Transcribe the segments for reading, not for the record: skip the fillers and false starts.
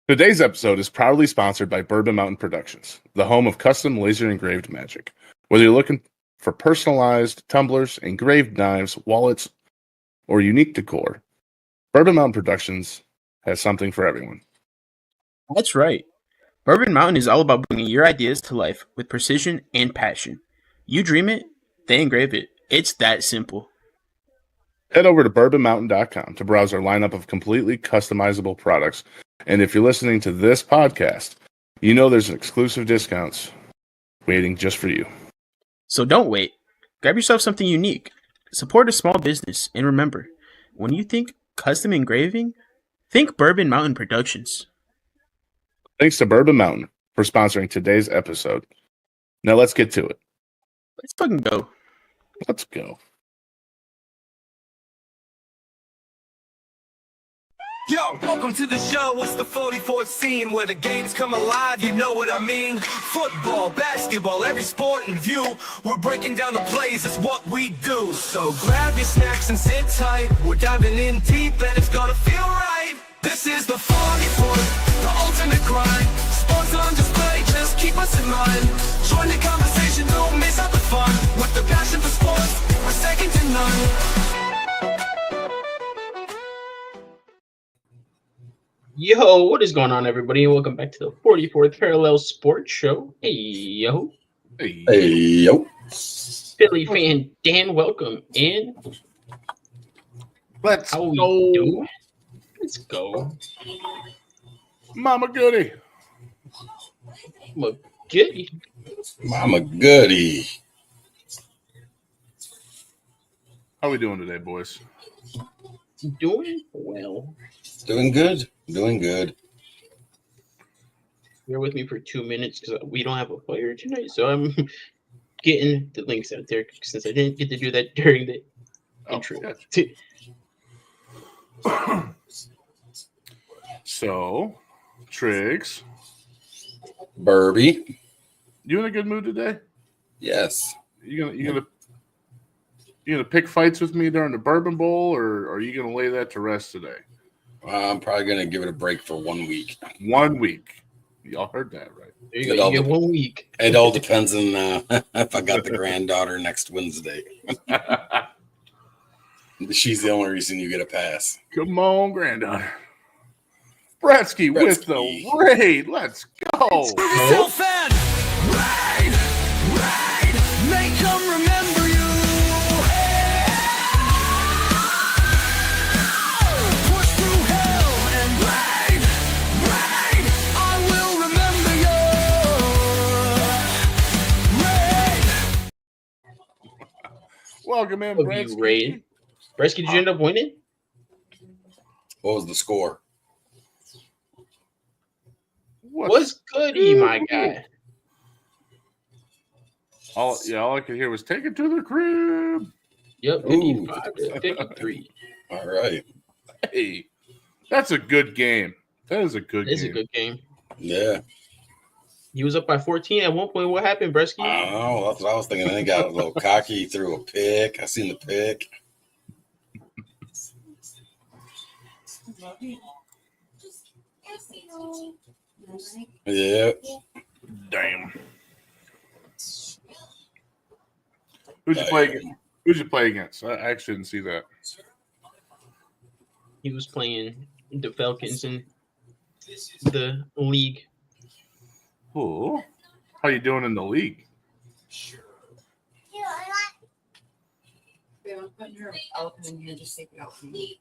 Today's episode is proudly sponsored by Bourbon Mountain Productions, the home of custom laser engraved magic. Whether you're looking for personalized tumblers, engraved knives, wallets, or unique decor, Bourbon Mountain Productions has something for everyone. That's right. Bourbon Mountain is all about bringing your ideas to life with precision and passion. You dream it, they engrave it. It's that simple. Head over to bourbonmountain.com to browse our lineup of completely customizable products. And if you're listening to this podcast, you know there's exclusive discounts waiting just for you. So don't wait. Grab yourself something unique. Support a small business. And remember, when you think custom engraving, think Bourbon Mountain Productions. Thanks to Bourbon Mountain for sponsoring today's episode. Now let's get to it. Let's fucking go. Let's go. Yo, welcome to the show. It's the 44th scene where the games come alive, you know what I mean? Football, basketball, every sport in view. We're breaking down the plays, it's what we do. So grab your snacks and sit tight. We're diving in deep and it's gonna feel right. This is the 44th, the ultimate grind. Sports on display, just keep us in mind. Join the conversation, don't miss out the fun. With the passion for sports, we're second to none. Yo, what is going on, everybody? And welcome back to the 44th Parallel Sports Show. Hey, yo. Hey, yo. Philly fan Dan, welcome in. Let's How we go. doing? Let's go. Mama Goody. Look, goody. Mama goody. How we doing today, boys? Doing well. Doing good. Doing good. Bear with me for 2 minutes because we don't have a player tonight, so I'm getting the links out there since I didn't get to do that during the intro. Gotcha. So, Triggs, Burby. you in a good mood today? Yes. You gonna pick fights with me during the Bourbon Bowl, or are you gonna lay that to rest today? I'm probably going to give it a break for 1 week. 1 week. Y'all heard that, right? There you go. You get 1 week. It all depends on if I got the granddaughter next Wednesday. She's the only reason you get a pass. Come on, granddaughter. Bretsky with the raid. Let's go. Yourself in. Raid. Make them remember you. Push through hell and raid. I will remember you. Raid. Welcome in, Love Bretsky. you, Ray. Bresky, did you end up winning? What was the score? What's goody, my guy? All I could hear was take it to the crib. Yep, 55 to 53. All right. Hey, that's a good game. That is a good It's game. a good game. Yeah. He was up by 14 at one point. What happened, Bresky? I don't know. That's what I was thinking. Then he got a little cocky. He threw a pick. I seen the pick. Yeah. Damn. Who'd you play against? I actually didn't see that. He was playing the Falcons in the league. Oh, how you doing in the league? I'm putting her elephant in here just take it out from me.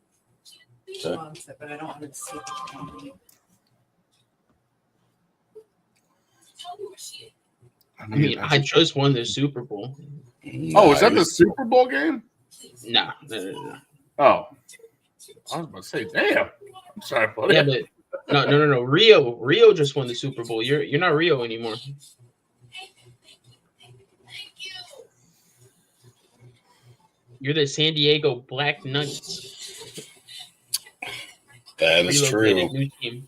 Okay. But I don't want her to see it. I mean, I just won the Super Bowl. Oh, is that the Nice. Super Bowl game? No. Oh, I was about to say, damn. I'm sorry, buddy. Yeah, but no. Rio just won the Super Bowl. You're not Rio anymore. You're the San Diego Black Knights. That is Relocated true. new team.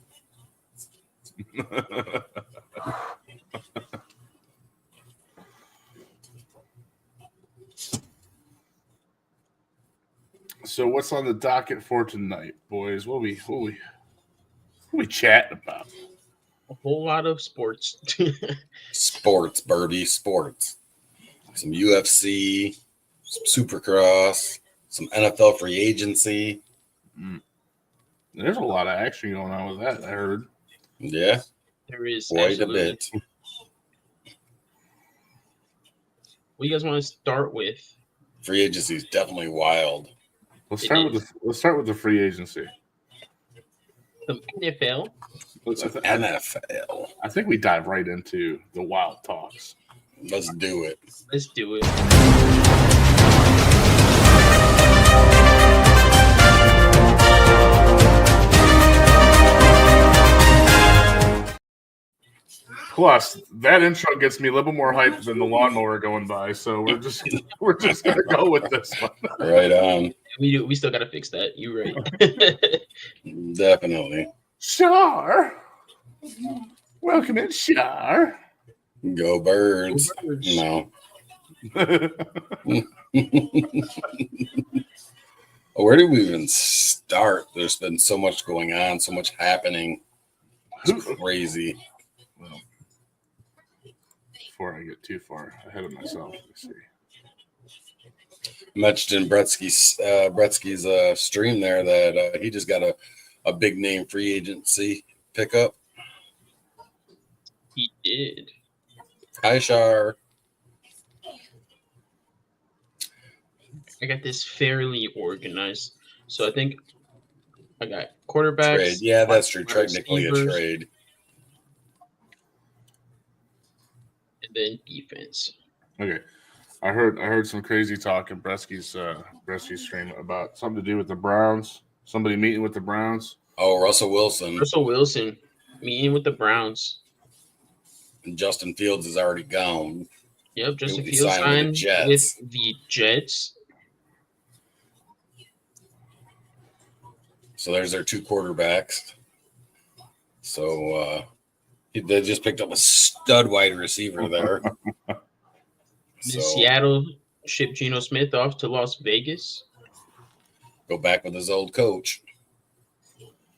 So what's on the docket for tonight, boys? What we we chatting about? A whole lot of sports. Sports, Birdie, sports. Some UFC, some Supercross, some NFL free agency. There's a lot of action going on with that, I heard. Yeah, There is quite a absolutely. bit. What do you guys want to start with? Free agency is definitely wild. Let's start with the free agency. The NFL. NFL. I think we dive right into the wild talks. Let's do it. Let's do it. Plus, that intro gets me a little more hyped than the lawnmower going by, so we're just gonna go with this one. Right on. We still gotta fix that. You're right. Definitely. Shar, welcome in, Shar. Go Birds. Go Birds. No. Where do we even start? There's been so much going on, so much happening. It's crazy. Well, before I get too far ahead of myself, let me see. Mentioned in Bretsky's stream there that he just got a big name free agency pickup. He did. Hi, Shar. I got this fairly organized. So I think I got quarterbacks. Trade. Yeah, that's true. wide Technically a receivers, trade. and then defense. Okay, I heard some crazy talk in Bresky's stream about something to do with the Browns. Somebody meeting with the Browns. Oh, Russell Wilson. Russell Wilson meeting with the Browns. And Justin Fields is already gone. Yep, Justin He Fields signed with the signed Jets. with the Jets. So there's their two quarterbacks. So they just picked up a stud wide receiver there. So Seattle shipped Geno Smith off to Las Vegas. go back with his old coach.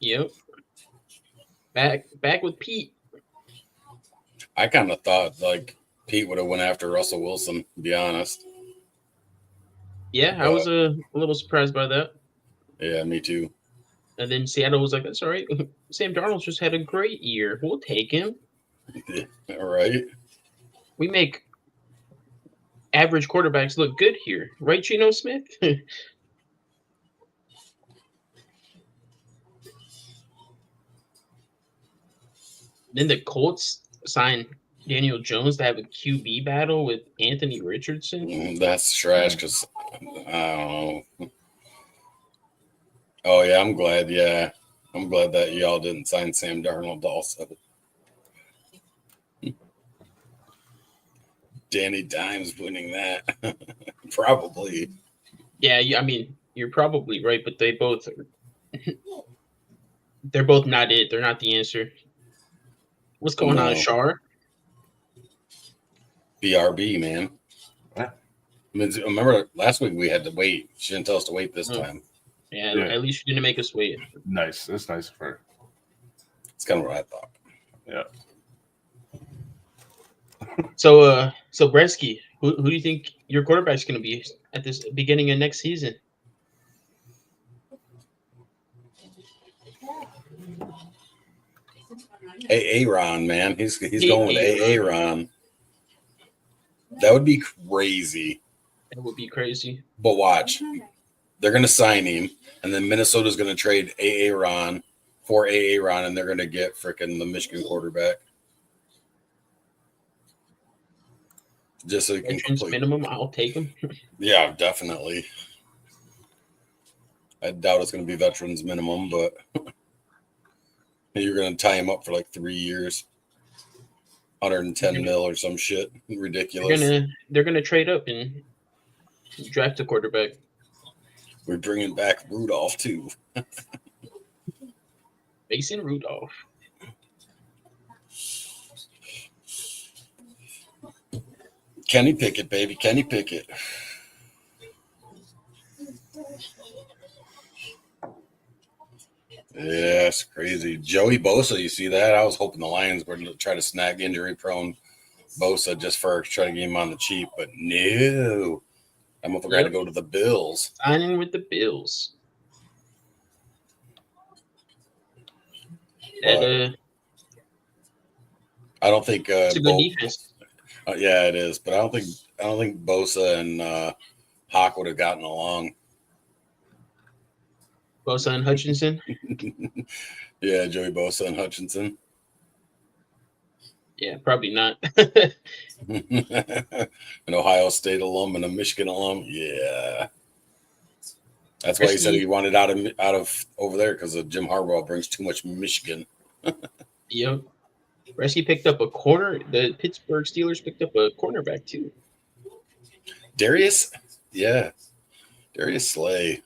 Yep. Back with Pete. I kind of thought like Pete would have went after Russell Wilson, to be honest. Yeah, I was a little surprised by that. Yeah, me too. And then Seattle was like, that's all right. Sam Darnold just had a great year. We'll take him. All right. We make average quarterbacks look good here. Right, Geno Smith? Then the Colts signed Daniel Jones to have a QB battle with Anthony Richardson. That's trash because I don't know. Oh, yeah, I'm glad. Yeah. I'm glad that y'all didn't sign Sam Darnold also. Danny Dimes winning that. Probably. Yeah, I mean, you're probably right, but they're both not it. They're not the answer. What's going on, Shar? BRB, man. Yeah. I mean, remember last week we had to wait. She didn't tell us to wait this time. Yeah, Yeah. at least you didn't make us wait. Nice. That's nice of her. It's kind of what I thought. Yeah. So Bresky, who do you think your quarterback's going to be at this beginning of next season? Aaron, man. He's going with Aaron. That would be crazy. That would be crazy. But watch. They're going to sign him, and then Minnesota's going to trade Aaron for Aaron, and they're going to get freaking the Michigan quarterback. Just so you can Entrance minimum, I'll take him. Yeah, definitely. I doubt it's going to be veterans minimum, but you're going to tie him up for like 3 years. 110 mil or some shit. Ridiculous. They're gonna trade up and draft a quarterback. We're bringing back Rudolph too. Mason Rudolph. Kenny Pickett, baby. Kenny Pickett. Yeah, it's crazy. Joey Bosa, you see that? I was hoping the Lions were going to try to snag injury-prone Bosa just for try to get him on the cheap, but no. I'm going to go to the Bills. Signing with the Bills. But I don't think it's a good defense. Yeah, it is, but I don't think Bosa and Hawk would have gotten along. Bosa and Hutchinson. Yeah, Joey Bosa and Hutchinson. Yeah, probably not. An Ohio State alum and a Michigan alum. Yeah, that's why he said he wanted out of over there because Jim Harbaugh brings too much Michigan. Yep. Bresky picked up a corner. The Pittsburgh Steelers picked up a cornerback too. Darius Slay.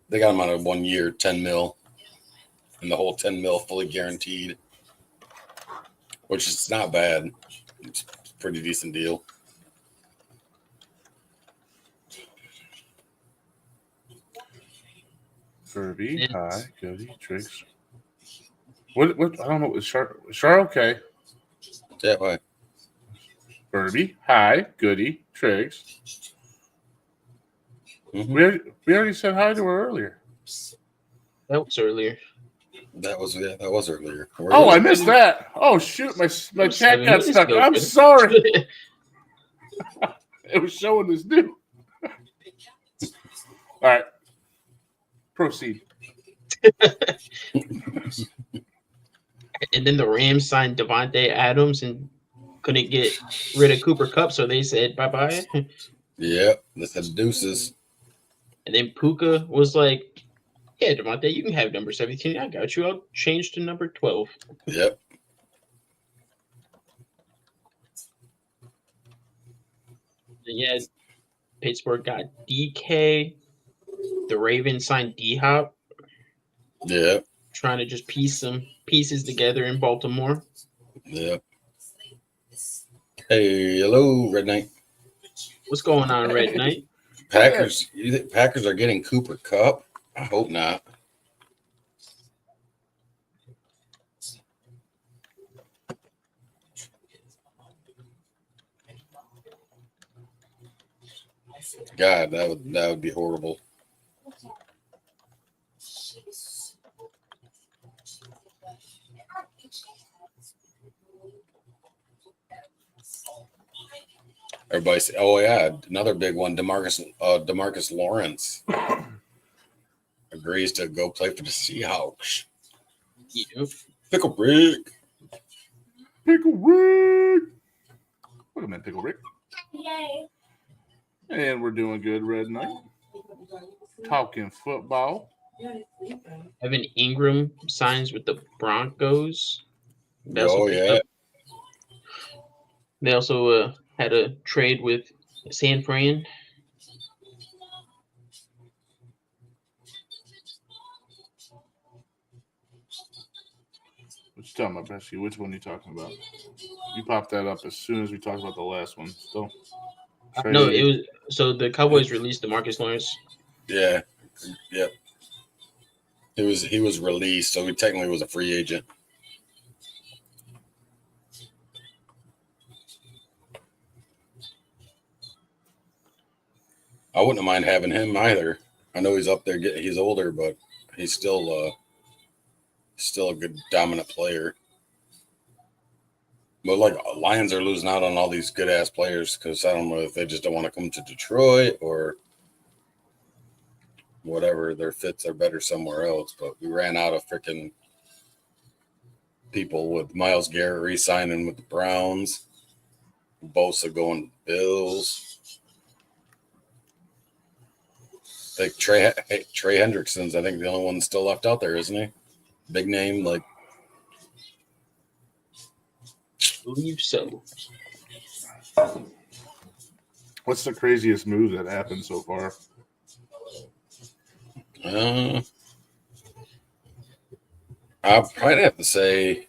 They got him on a 1 year, 10 mil, and the whole 10 mil fully guaranteed, which is not bad. It's a pretty decent deal. Kirby, hi, Cody, Tricks. What? I don't know. Is Char okay? Yeah, why? Kirby, hi, Goody, Tricks. Mm-hmm. We already said hi to her earlier. That was earlier. That was earlier. Oh, I missed that. Oh shoot, my chat got stuck. I'm sorry. It was showing us new. All right, proceed. And then the Rams signed Devontae Adams and couldn't get rid of Cooper Kupp, so they said bye-bye. Yep, they said deuces. And then Puka was like, yeah, Devontae, you can have number 17. I got you. I'll change to number 12. Yep. And yeah, Pittsburgh got DK. The Ravens signed D-Hop. Yeah. Trying to just piece some pieces together in Baltimore. Yeah. Hey, hello, Red Knight. What's going on, Red Knight? Packers. You think Packers are getting Cooper Kupp? I hope not. God, that would be horrible. Everybody say, oh yeah, another big one, Demarcus Lawrence agrees to go play for the Seahawks. Yep. Pickle Rick. Pickle Rick. Look at that, Pickle Rick. Yay. And we're doing good, Red Knight. Talking football. Evan Ingram signs with the Broncos. Oh yeah. They also had a trade with San Fran. What you talking about, Bessie? Which one are you talking about? You popped that up as soon as we talked about the last one. Still. No, it was so the Cowboys released DeMarcus Lawrence. Yeah. Yep. He was released, so he technically was a free agent. I wouldn't mind having him either. I know he's up there, he's older, but he's still a good dominant player. But like Lions are losing out on all these good ass players because I don't know if they just don't want to come to Detroit or whatever. Their fits are better somewhere else. But we ran out of freaking people with Myles Garrett re-signing with the Browns, Bosa going Bills. Like Trey Hendrickson's, I think the only one still left out there, isn't he? Big name, like. I believe so. What's the craziest move that happened so far? I'll probably have to say.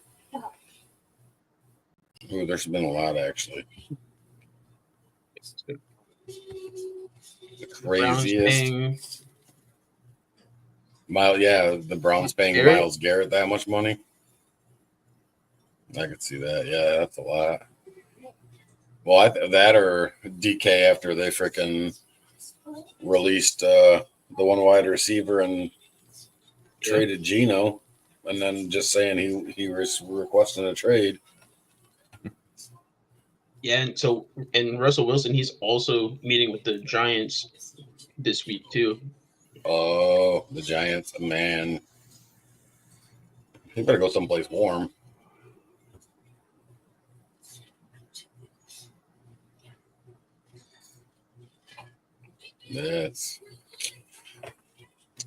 Ooh, there's been a lot actually. The craziest. The Browns paying Garrett? Myles Garrett that much money. I could see that. Yeah, that's a lot. Well, that or DK after they freaking released the one wide receiver and traded Geno, and then just saying he was requesting a trade. Yeah, and Russell Wilson, he's also meeting with the Giants this week too. Oh, the Giants, man. He better go someplace warm. That's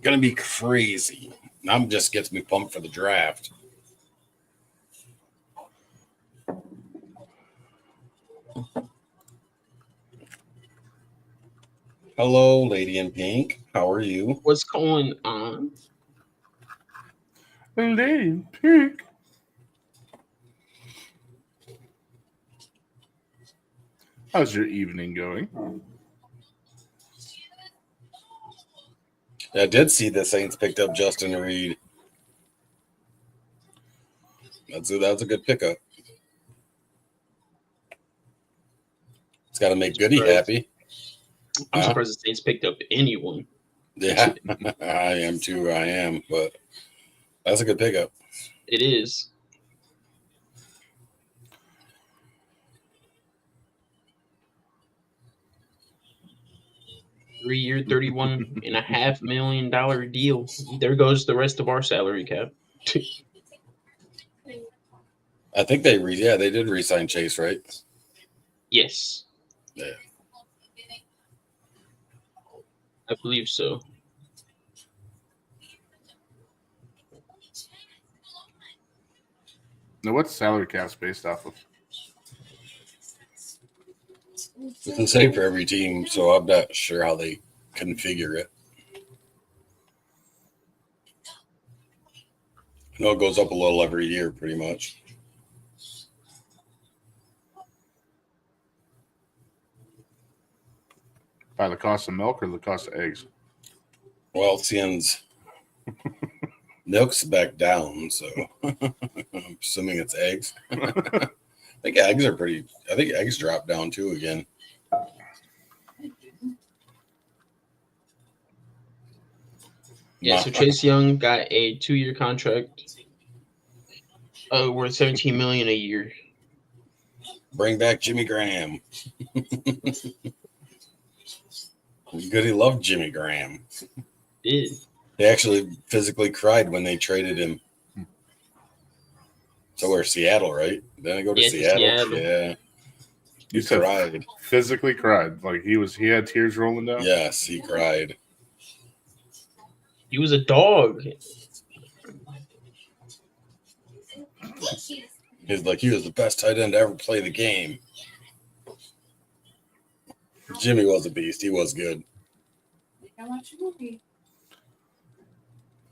gonna be crazy. Now just gets me pumped for the draft. Hello, lady in pink. How are you? What's going on? Lady in pink. How's your evening going? I did see the Saints picked up Justin Reed. That's a good pickup. It's got to make Goody happy. I'm surprised the Saints picked up anyone. Yeah, I am too. I am, but that's a good pickup. It is. Three-year, $31.5 million deal. There goes the rest of our salary cap. I think they did re-sign Chase, right? Yes, Yeah. I believe so. Now, what's salary cap's based off of? It's the same for every team, so I'm not sure how they configure it. I know it goes up a little every year, pretty much. By the cost of milk or the cost of eggs? Well, CN's milk's back down, so I'm assuming it's eggs. I think eggs dropped down too again. Yeah, so Chase Young got a 2-year contract worth $17 million a year. Bring back Jimmy Graham. Goody loved Jimmy Graham. Did. They actually physically cried when they traded him. So we're Seattle, right? Then I go to Seattle. Yeah. You said cried. Physically cried. Like he had tears rolling down? Yes, he cried. He was a dog. He's like, he was the best tight end to ever play the game. Jimmy was a beast. He was good. I watch a movie.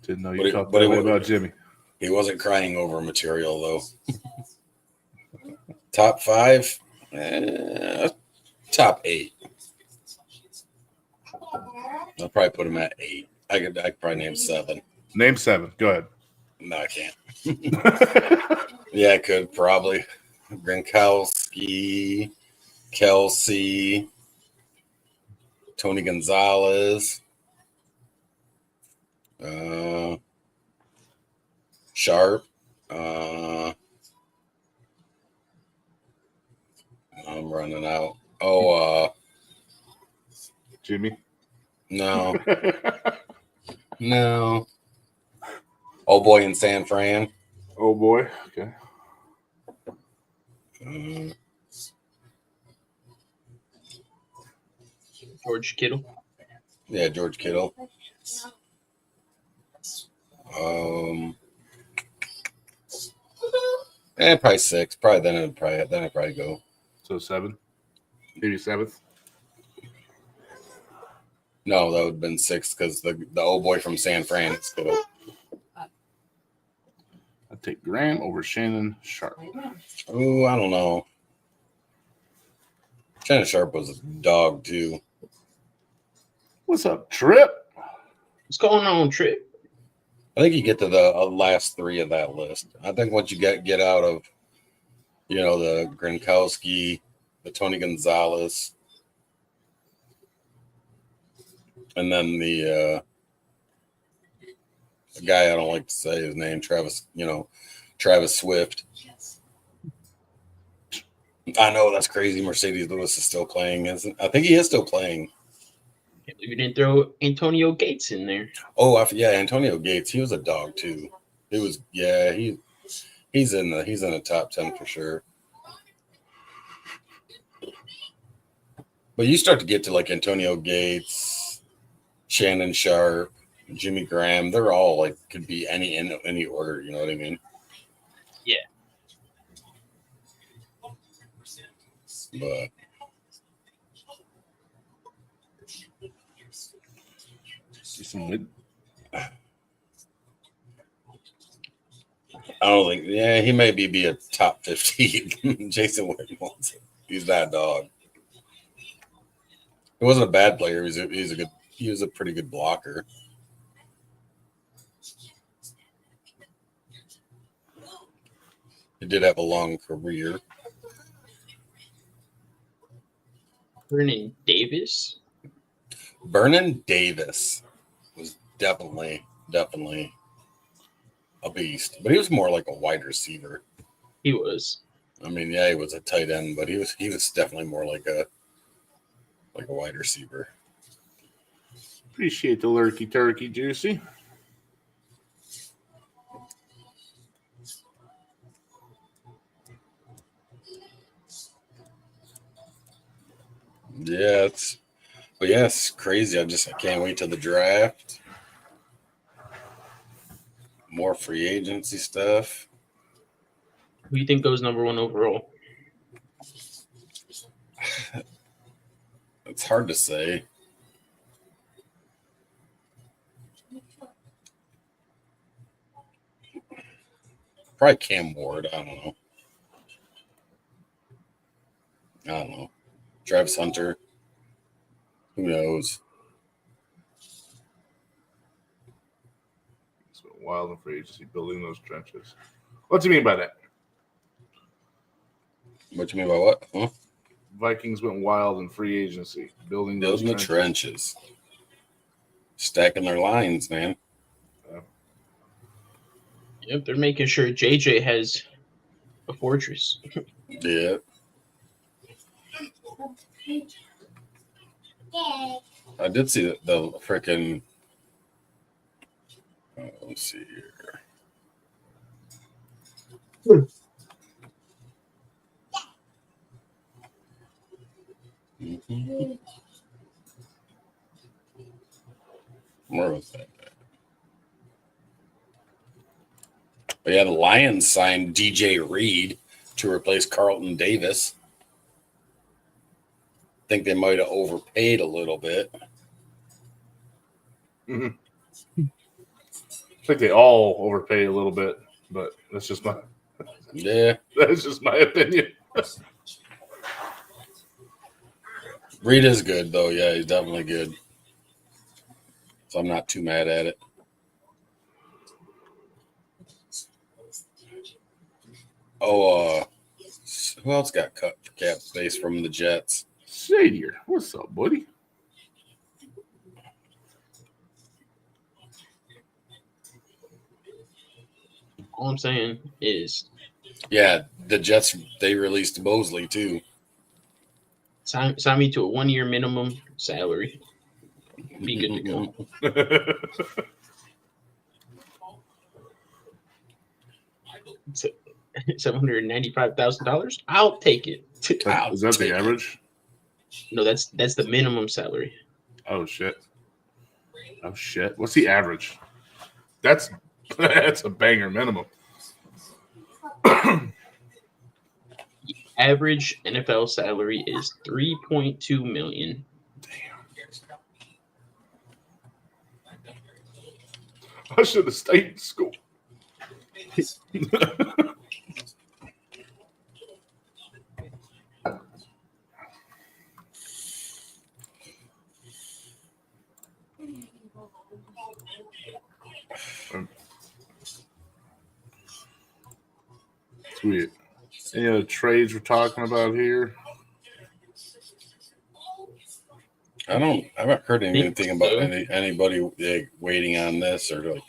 Didn't know you talked about Jimmy. He wasn't crying over material, though. Top 5? Top 8. I'll probably put him at 8. I could probably name 7. Name 7. Go ahead. No, I can't. Yeah, I could probably. Gronkowski, Kelsey, Tony Gonzalez, Sharp. I'm running out. Jimmy? No. No. Oh boy in San Fran. Oh boy. Okay. George Kittle. Yeah, George Kittle. Probably 6. Probably then I'd probably go. So 7? Maybe 7th? No, that would have been 6 because the old boy from San Fran is Kittle. I'd take Graham over Shannon Sharp. Oh, I don't know. Shannon Sharp was a dog too. What's up, Trip? What's going on, Trip? I think you get to the last three of that list. I think once you get out of, the Gronkowski, the Tony Gonzalez, and then the guy I don't like to say his name, Travis Swift. I know that's crazy. Mercedes Lewis is still playing, isn't? I think he is still playing. Can't believe you didn't throw Antonio Gates in there. Oh, Antonio Gates. He was a dog too. He was, he's in the top 10 for sure. But you start to get to like Antonio Gates, Shannon Sharp, Jimmy Graham. They're all like could be any order. You know what I mean? Yeah. But I don't think. Yeah, he may be a top 15. Jason Witten wants it. He's that dog. He wasn't a bad player. He was a pretty good blocker. He did have a long career. Vernon Davis. Vernon Davis was definitely a beast, but he was more like a wide receiver. He was. I mean, yeah, he was a tight end, but he was definitely more like a wide receiver. Appreciate the lurky turkey, Juicy. Yeah, it's crazy. I can't wait till the draft. More free agency stuff. Who do you think goes number 1 overall? It's hard to say. Probably Cam Ward. I don't know. Travis Hunter. Who knows? It's been wild in free agency building those trenches. What do you mean by that? What you mean by what? Huh? Vikings went wild in free agency building those Building the trenches. Stacking their lines, man. Yep, they're making sure JJ has a fortress. Yeah. I did see the freaking. Let's see here. Mm-hmm. Where was that? But yeah, the Lions signed DJ Reed to replace Carlton Davis. Think they might have overpaid a little bit. Mm-hmm. I think they all overpay a little bit, but that's just my opinion. Reed is good though. Yeah, he's definitely good. So I'm not too mad at it. Oh, who else got cut for cap space from the Jets? Shadier, what's up, buddy? All I'm saying is, yeah, the Jets, they released Mosley too. sign me to a 1-year minimum salary. Be good to go. $795,000. I'll take it. Is that the average? No, that's the minimum salary. Oh shit! What's the average? That's a banger minimum. Average NFL salary is $3.2 million. I should have stayed in school. Sweet. Any other trades we're talking about here? I haven't heard anything about anybody waiting on this or like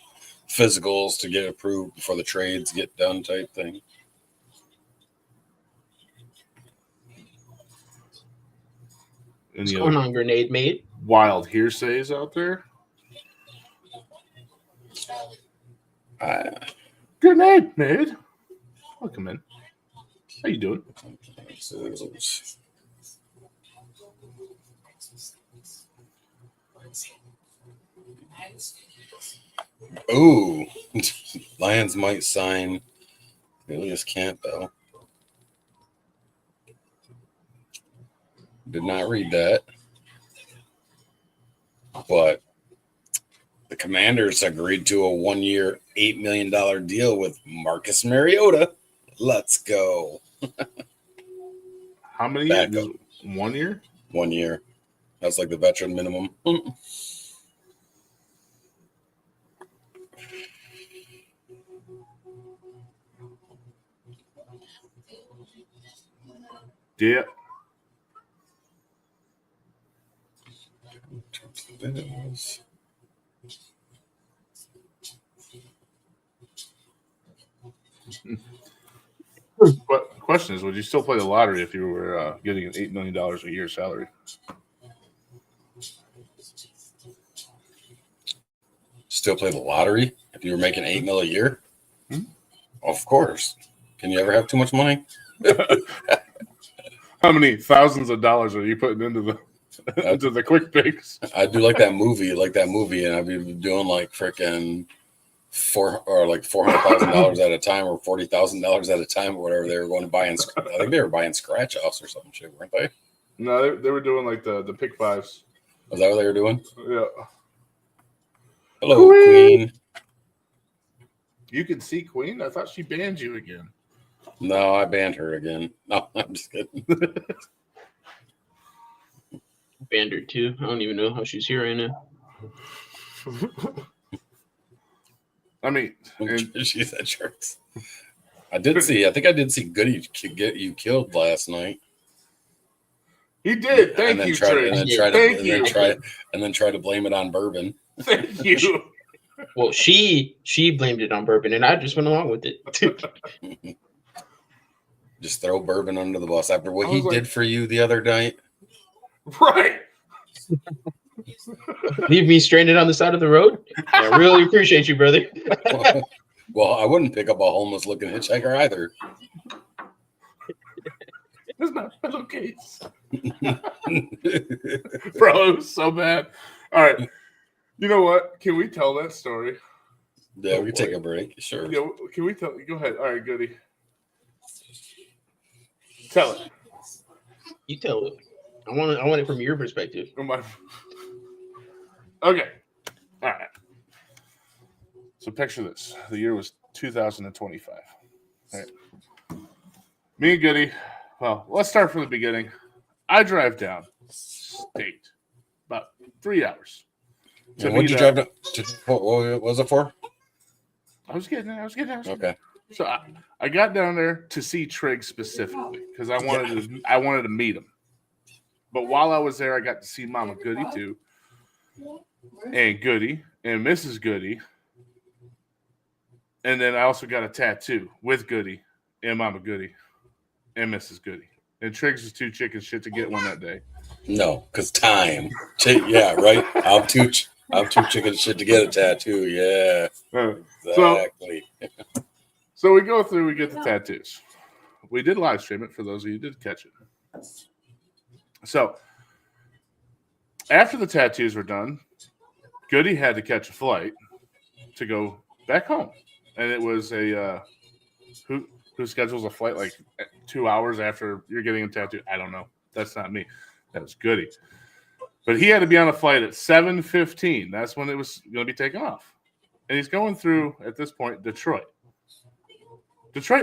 physicals to get approved before the trades get done type thing. What's going on, Grenade Mate? Wild hearsays out there? Grenade Mate. Welcome in. How you doing? Ooh, Lions might sign Julius Campbell. Did not read that. But the Commanders agreed to a 1-year, $8 million deal with Marcus Mariota. Let's go. How many years? 1 year? 1 year. That's like the veteran minimum. Yeah. But the question is, would you still play the lottery if you were getting an $8 million a year salary? Still play the lottery if you were making $8 million a year? Hmm? Of course. Can you ever have too much money? How many thousands of dollars are you putting into the quick picks? I do like that movie, and I'd be doing like freaking $400,000 at a time or $40,000 at a time or whatever they were going to buy. I think they were buying scratch offs or something shit, weren't they? No, they were doing like the pick fives. Was that what they were doing? Yeah. Hello, Queen. You can see Queen? I thought she banned you again. No, I banned her again. No, I'm just kidding. Banned her too. I don't even know how she's here right now. I mean, she's at church. I think I did see Goody get you killed last night. He did. Thank you, Trey. And then try to blame it on bourbon. Thank you. Well, she blamed it on bourbon, and I just went along with it. Just throw bourbon under the bus after what he did for you the other night. Right. Leave me stranded on the side of the road? I really appreciate you, brother. Well, I wouldn't pick up a homeless-looking hitchhiker either. That's my pillowcase. Bro, it was so bad. All right. You know what? Can we tell that story? Yeah, we can take a break. Sure. Yeah, can we tell? Go ahead. All right, Goody. Tell it. You tell it. I want it from your perspective. Okay. All right. So picture this. The year was 2025. All right. Me and Goody. Well, let's start from the beginning. I drive down state about 3 hours. So what did you drive down? What was it for? I was getting it. Okay. So I got down there to see Trigg specifically because I wanted to meet him. But while I was there, I got to see Mama Goody too, and Goody and Mrs. Goody, and then I also got a tattoo with Goody and Mama Goody and Mrs. Goody. And Triggs was too chicken shit to get one that day. No, because time. Yeah, right. I'm too chicken shit to get a tattoo. Yeah, exactly. So we go through, we get the tattoos. We did live stream it for those of you who did catch it. So after the tattoos were done, Goody had to catch a flight to go back home. And it was who schedules a flight like 2 hours after you're getting a tattoo? I don't know. That's not me. That was Goody. But he had to be on a flight at 7:15. That's when it was going to be taken off. And he's going through, at this point, Detroit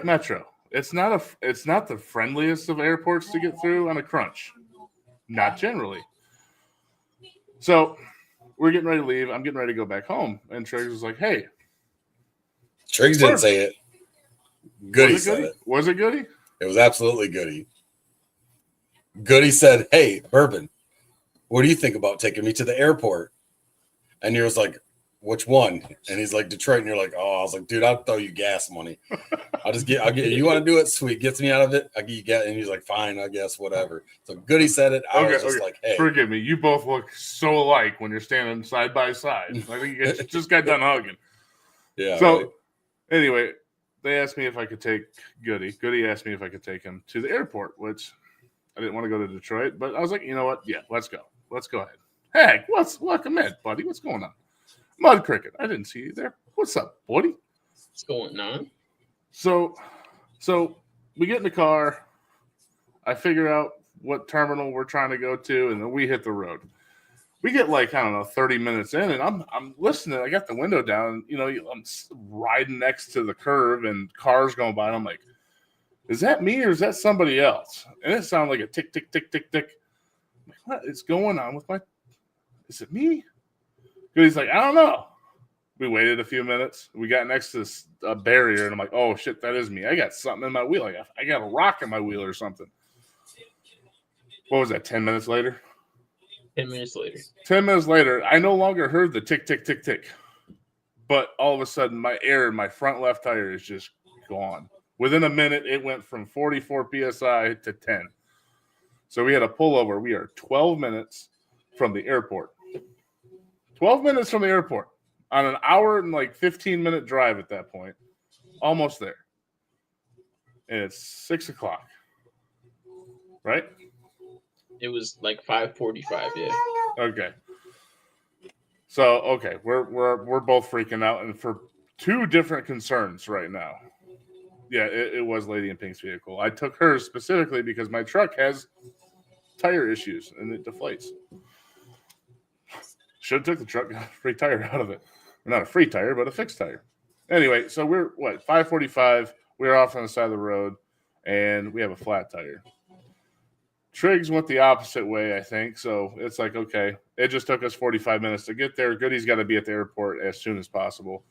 Metro. It's not the friendliest of airports to get through on a crunch. Not generally. So we're getting ready to leave. I'm getting ready to go back home. And Triggs was like, hey. Triggs didn't say it. Goody said it. Was it Goody? It was absolutely Goody. Goody said, hey, Bourbon, what do you think about taking me to the airport? And he was like, which one? And he's like, Detroit. And you're like, oh, I was like, dude, I'll throw you gas money. I'll get you want to do it? Sweet. Gets me out of it. I'll get you gas. And he's like, fine, I guess, whatever. So Goody said it. I was just like, hey. Forgive me. You both look so alike when you're standing side by side. I think you just got done hugging. Yeah. So right. Anyway, they asked me if I could take Goody. Goody asked me if I could take him to the airport, which I didn't want to go to Detroit, but I was like, you know what? Yeah, let's go. Let's go ahead. Hey, welcome in, buddy. What's going on? Mud Cricket. I didn't see you there. What's up, buddy? What's going on? So we get in the car. I figure out what terminal we're trying to go to, and then we hit the road. We get 30 minutes in, and I'm listening. I got the window down. I'm riding next to the curve, and cars going by. And I'm like, is that me or is that somebody else? And it sounded like a tick, tick, tick, tick, tick. I'm like, what is going on with my? Is it me? He's like, I don't know. We waited a few minutes. We got next to this barrier, and I'm like, oh shit, that is me. I got something in my wheel. I got a rock in my wheel or something. What was that? 10 minutes later. 10 minutes later. 10 minutes later, I no longer heard the tick, tick, tick, tick. But all of a sudden, my air in my front left tire is just gone. Within a minute, it went from 44 PSI to 10. So we had a pullover. We are 12 minutes from the airport. 12 minutes from the airport on an hour and 15-minute drive at that point. Almost there. And it's 6 o'clock. Right? It was 5:45, yeah. Okay. So, okay, we're both freaking out, and for two different concerns right now. Yeah, it was Lady in Pink's vehicle. I took hers specifically because my truck has tire issues, and it deflates. Should have took the truck, got a free tire out of it. Not a free tire, but a fixed tire. Anyway, so we're, 5:45. We're off on the side of the road, and we have a flat tire. Triggs went the opposite way, I think. So it's like, okay, it just took us 45 minutes to get there. Goody's got to be at the airport as soon as possible.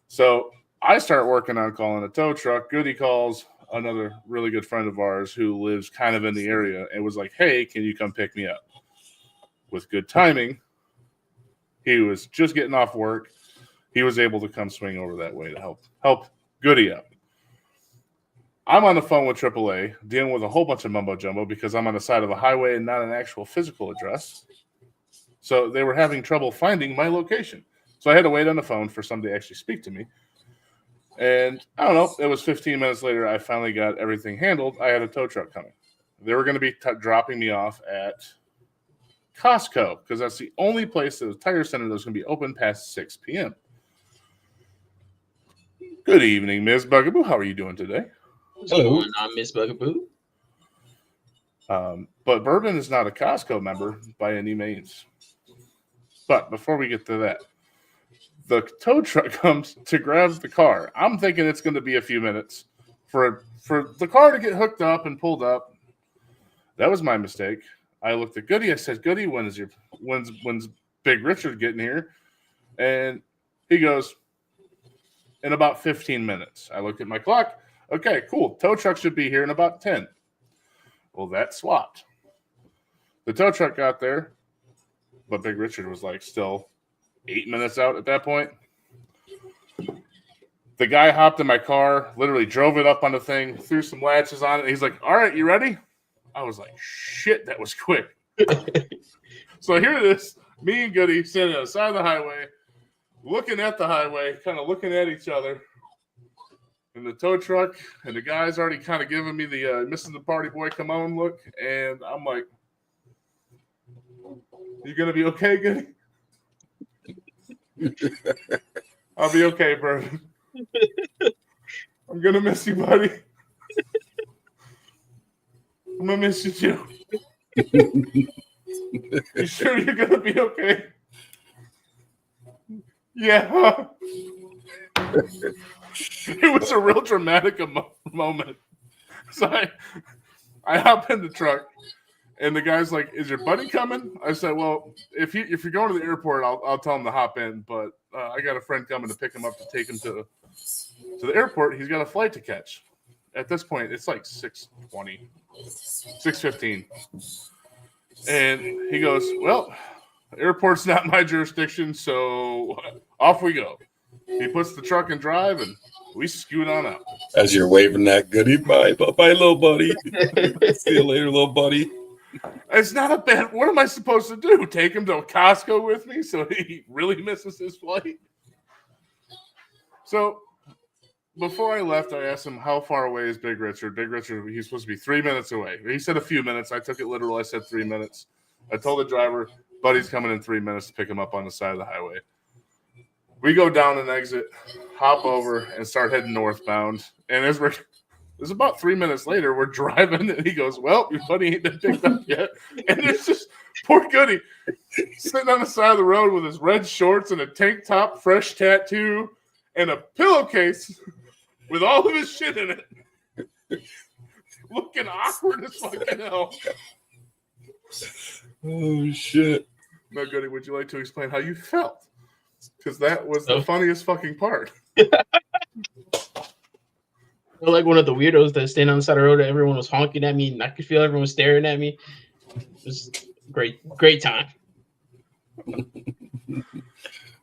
So I start working on calling a tow truck. Goody calls another really good friend of ours who lives kind of in the area and was like, hey, can you come pick me up? With good timing, he was just getting off work. He was able to come swing over that way to help Goody up. I'm on the phone with AAA, dealing with a whole bunch of mumbo-jumbo because I'm on the side of a highway and not an actual physical address. So they were having trouble finding my location. So I had to wait on the phone for somebody to actually speak to me. And I don't know, it was 15 minutes later, I finally got everything handled. I had a tow truck coming. They were going to be dropping me off at Costco because that's the only place that was tire center that was going to be open past 6 p.m. Good evening, Ms. Bugaboo. How are you doing today? What's going on, Miss Bugaboo? But Bourbon is not a Costco member by any means. But before we get to that, the tow truck comes to grab the car. I'm thinking it's going to be a few minutes for the car to get hooked up and pulled up. That was my mistake. I looked at Goody. I said, Goody, when's Big Richard getting here? And he goes, in about 15 minutes. I looked at my clock. Okay, cool. Tow truck should be here in about 10. Well, that swapped. The tow truck got there, but Big Richard was still 8 minutes out at that point. The guy hopped in my car, literally drove it up on the thing, threw some latches on it. And he's like, all right, you ready? I was like, shit, that was quick. So here it is, me and Goody sitting on the side of the highway, looking at the highway, kind of looking at each other. In the tow truck, and the guy's already kind of giving me the missing the party boy, come on look, and I'm like, you gonna be okay, Goody? I'll be okay, bro. I'm gonna miss you, buddy. I'm gonna miss you too. You sure you're gonna be okay? Yeah. It was a real dramatic moment. So I hop in the truck, And the guy's like, "Is your buddy coming?" I said, "Well, if you're going to the airport, I'll tell him to hop in. But I got a friend coming to pick him up to take him to the airport. He's got a flight to catch. At this point, it's like 6:20, 6:15, and he goes, "Well, the airport's not my jurisdiction, so off we go." He puts the truck in drive, and we scoot on out. As you're waving that goodie, bye, little buddy. See you later, little buddy. It's not a bad. What am I supposed to do? Take him to Costco with me so he really misses his flight? So before I left, I asked him how far away is Big Richard. Big Richard, he's supposed to be 3 minutes away. He said a few minutes. I took it literal. I said 3 minutes. I told the driver, buddy's coming in 3 minutes to pick him up on the side of the highway. We go down an exit, hop over, and start heading northbound. And as we're It's about 3 minutes later, we're driving, and he goes, "Well, your buddy ain't been picked up yet." And there's just poor Goody sitting on the side of the road with his red shorts and a tank top, fresh tattoo, and a pillowcase with all of his shit in it. Looking awkward as fucking hell. Oh, shit. Now, Goody, would you like to explain how you felt? Because that was the funniest fucking part. I feel like one of the weirdos that stand on the side of the road and everyone was honking at me and I could feel everyone staring at me. It was great time.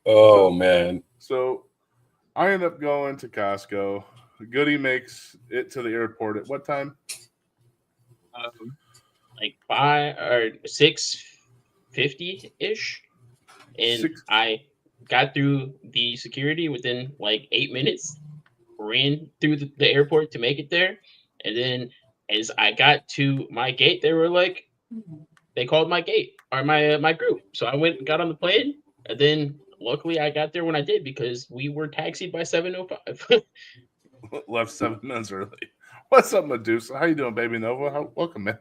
Oh, man. So I end up going to Costco. Goody makes it to the airport at what time? Like 6:50 ish. And I got through the security within like 8 minutes. Ran through the airport to make it there, and then as I got to my gate, they called my gate or my group. So I went and got on the plane, and then luckily I got there when I did because we were taxied by 7:05. Left 7 minutes early. What's up, Medusa? How you doing, baby Nova? Welcome, man.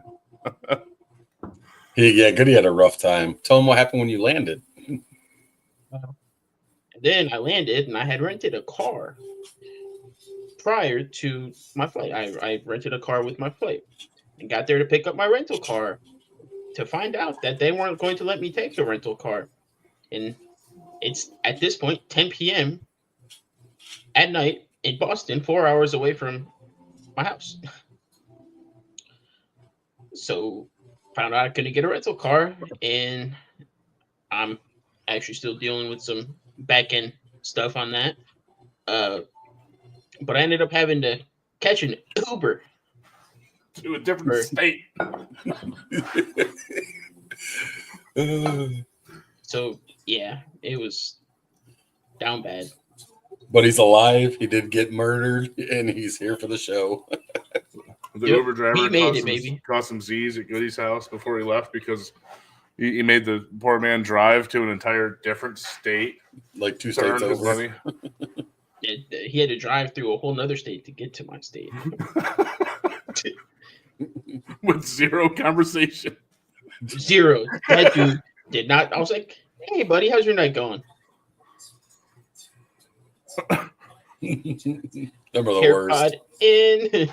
Yeah, Goody had a rough time. Tell him what happened when you landed. Then I landed, and I had rented a car prior to my flight. I rented a car with my flight and got there to pick up my rental car to find out that they weren't going to let me take the rental car. And it's at this point 10 p.m. at night in Boston, 4 hours away from my house. So found out I couldn't get a rental car, and I'm actually still dealing with some back end stuff on that. But I ended up having to catch an Uber to a different state. So yeah, it was down bad. But he's alive. He did get murdered, and he's here for the show. The Uber driver baby. Caused some Z's at Goody's house before he left because he made the poor man drive to an entire different state. Like 2 states over. He had to drive through a whole nother state to get to my state. With zero conversation. Zero. That dude did not. I was like, "Hey, buddy, how's your night going?" Them are the worst. In.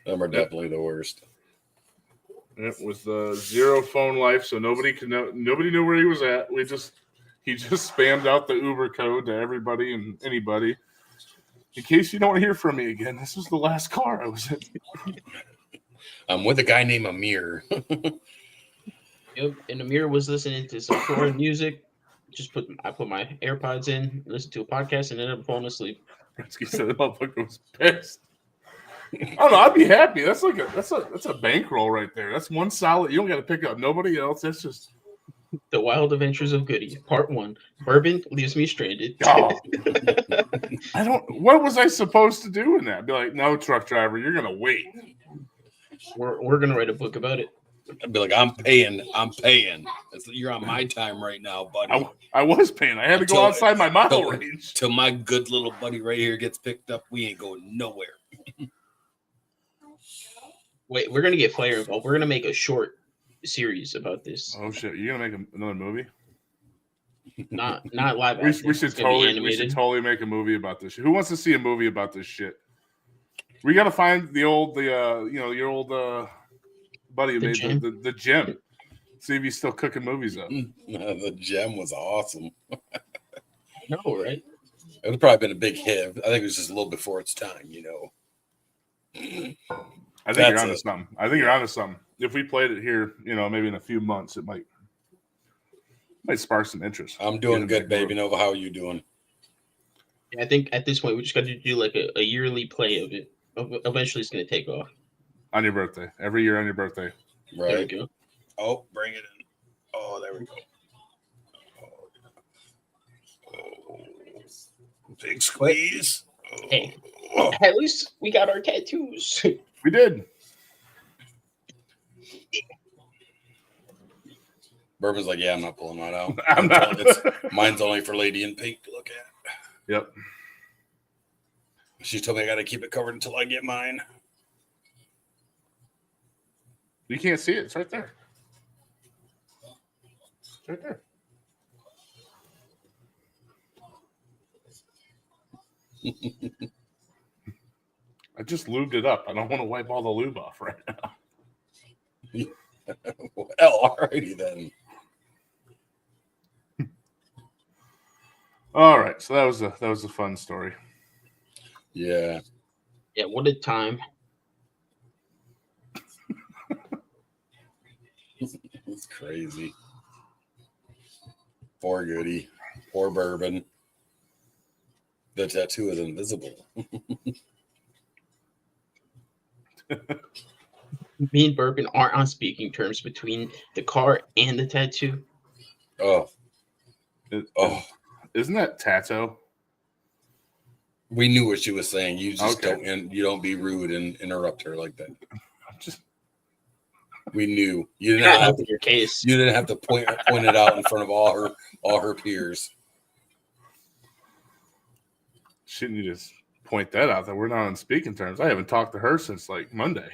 Them are definitely the worst. It was zero phone life, so nobody knew where he was at. He just spammed out the Uber code to everybody and anybody. In case you don't hear from me again, this was the last car I was in. I'm with a guy named Amir. Yep, and Amir was listening to some foreign music. I put my AirPods in, listened to a podcast, and ended up falling asleep. He said the motherfucker was pissed. I don't know. I'd be happy. That's a bankroll right there. That's one solid. You don't got to pick up nobody else. That's just The Wild Adventures of Goody, Part 1. Bourbon leaves me stranded. Oh. What was I supposed to do in that? Be like, no, truck driver, you're gonna wait. We're gonna write a book about it. I'd be like, I'm paying. You're on my time right now, buddy. I was paying. I had to go outside my mile range. Till my good little buddy right here gets picked up, we ain't going nowhere. Wait, we're gonna get Flair involved. We're gonna make a short series about this. Oh shit! You gonna make another movie? Not live. We should totally make a movie about this shit. Who wants to see a movie about this shit? We got to find your old buddy who The made gym. the gym. See if he's still cooking movies up. The gem was awesome. No, right? It would have probably been a big hit. I think it was just a little before its time, I think That's you're onto it. something. I think you're onto something. If we played it here, maybe in a few months, it might spark some interest. I'm doing good, baby Nova. How are you doing? I think at this point we just got to do like a yearly play of it. Eventually, it's going to take off. On your birthday. Every year on your birthday. There we Right. go. Oh, bring it in. Oh, there we go. Oh, big squeeze. Hey. Oh. At least we got our tattoos. We did. Bourbon's like, yeah, I'm not pulling that out. I'm not. Mine's only for Lady in Pink to look at. Yep. She told me I got to keep it covered until I get mine. You can't see it. It's right there. It's right there. I just lubed it up. I don't want to wipe all the lube off right now. Well, alrighty then. All right. So that was a fun story. Yeah. Yeah, what a time. It's crazy. Poor Goody. Poor Bourbon. The tattoo is invisible. Me and Bourbon aren't on speaking terms between the car and the tattoo. Oh, oh. Isn't that Tato? We knew what she was saying. You just Okay. don't be rude and interrupt her like that. I'm just We knew. You You're didn't not have helping to, your case. you didn't have to point it out in front of all her peers. shouldn't you just point that out that we're not on speaking terms? I haven't talked to her since like Monday.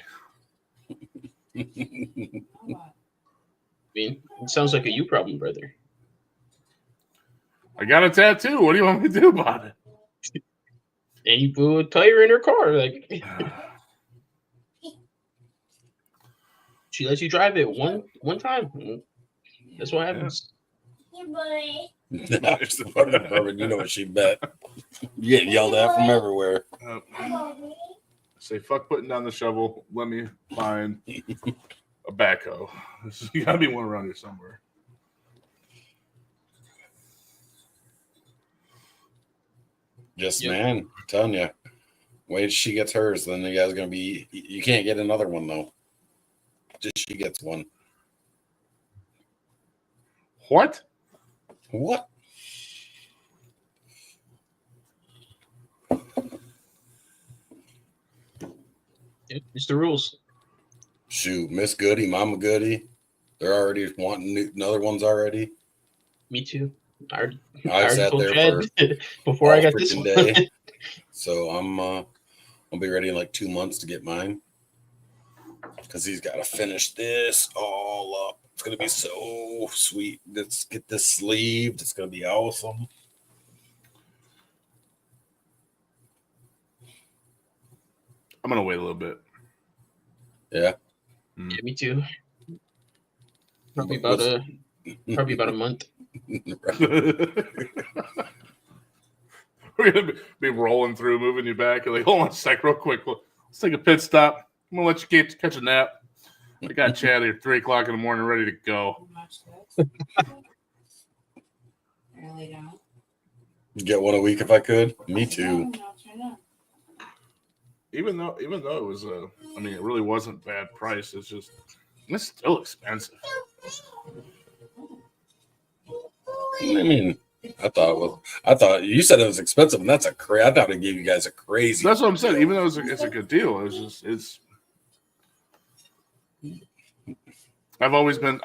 I mean, it sounds like a you problem, brother. I got a tattoo. What do you want me to do about it? And you blew a tire in her car. Like she lets you drive it one time. That's what happens. Bourbon, you know what she bet. You get yelled at from everywhere. Say fuck putting down the shovel. Let me find a backhoe. There's gotta be one around here somewhere. Just Yep. man, I'm telling you. Wait, she gets hers, then you guys are gonna be. You can't get another one though. Just she gets one. What? What? Yep, it's the rules. Shoot, Miss Goody, Mama Goody. They're already wanting another ones already. Me too. I I sat told there Chad for before I all got this freaking one. day. So I'll be ready in like 2 months to get mine. Because he's got to finish this all up. It's gonna be so sweet. Let's get this sleeved. It's gonna be awesome. I'm gonna wait a little bit. Yeah. Yeah, me too. Probably about a month. We're gonna be rolling through, moving you back. You're like, hold on a sec, real quick. Let's take a pit stop. I'm gonna let you catch a nap. I got Chad here 3 o'clock in the morning, ready to go. Really don't. Get one a week if I could. Me too. Even though it was it really wasn't bad price. It's still expensive. I mean, I thought you said it was expensive, and that's I thought it gave you guys a crazy. That's what I'm saying. Even though it's a good deal, it's. I've always been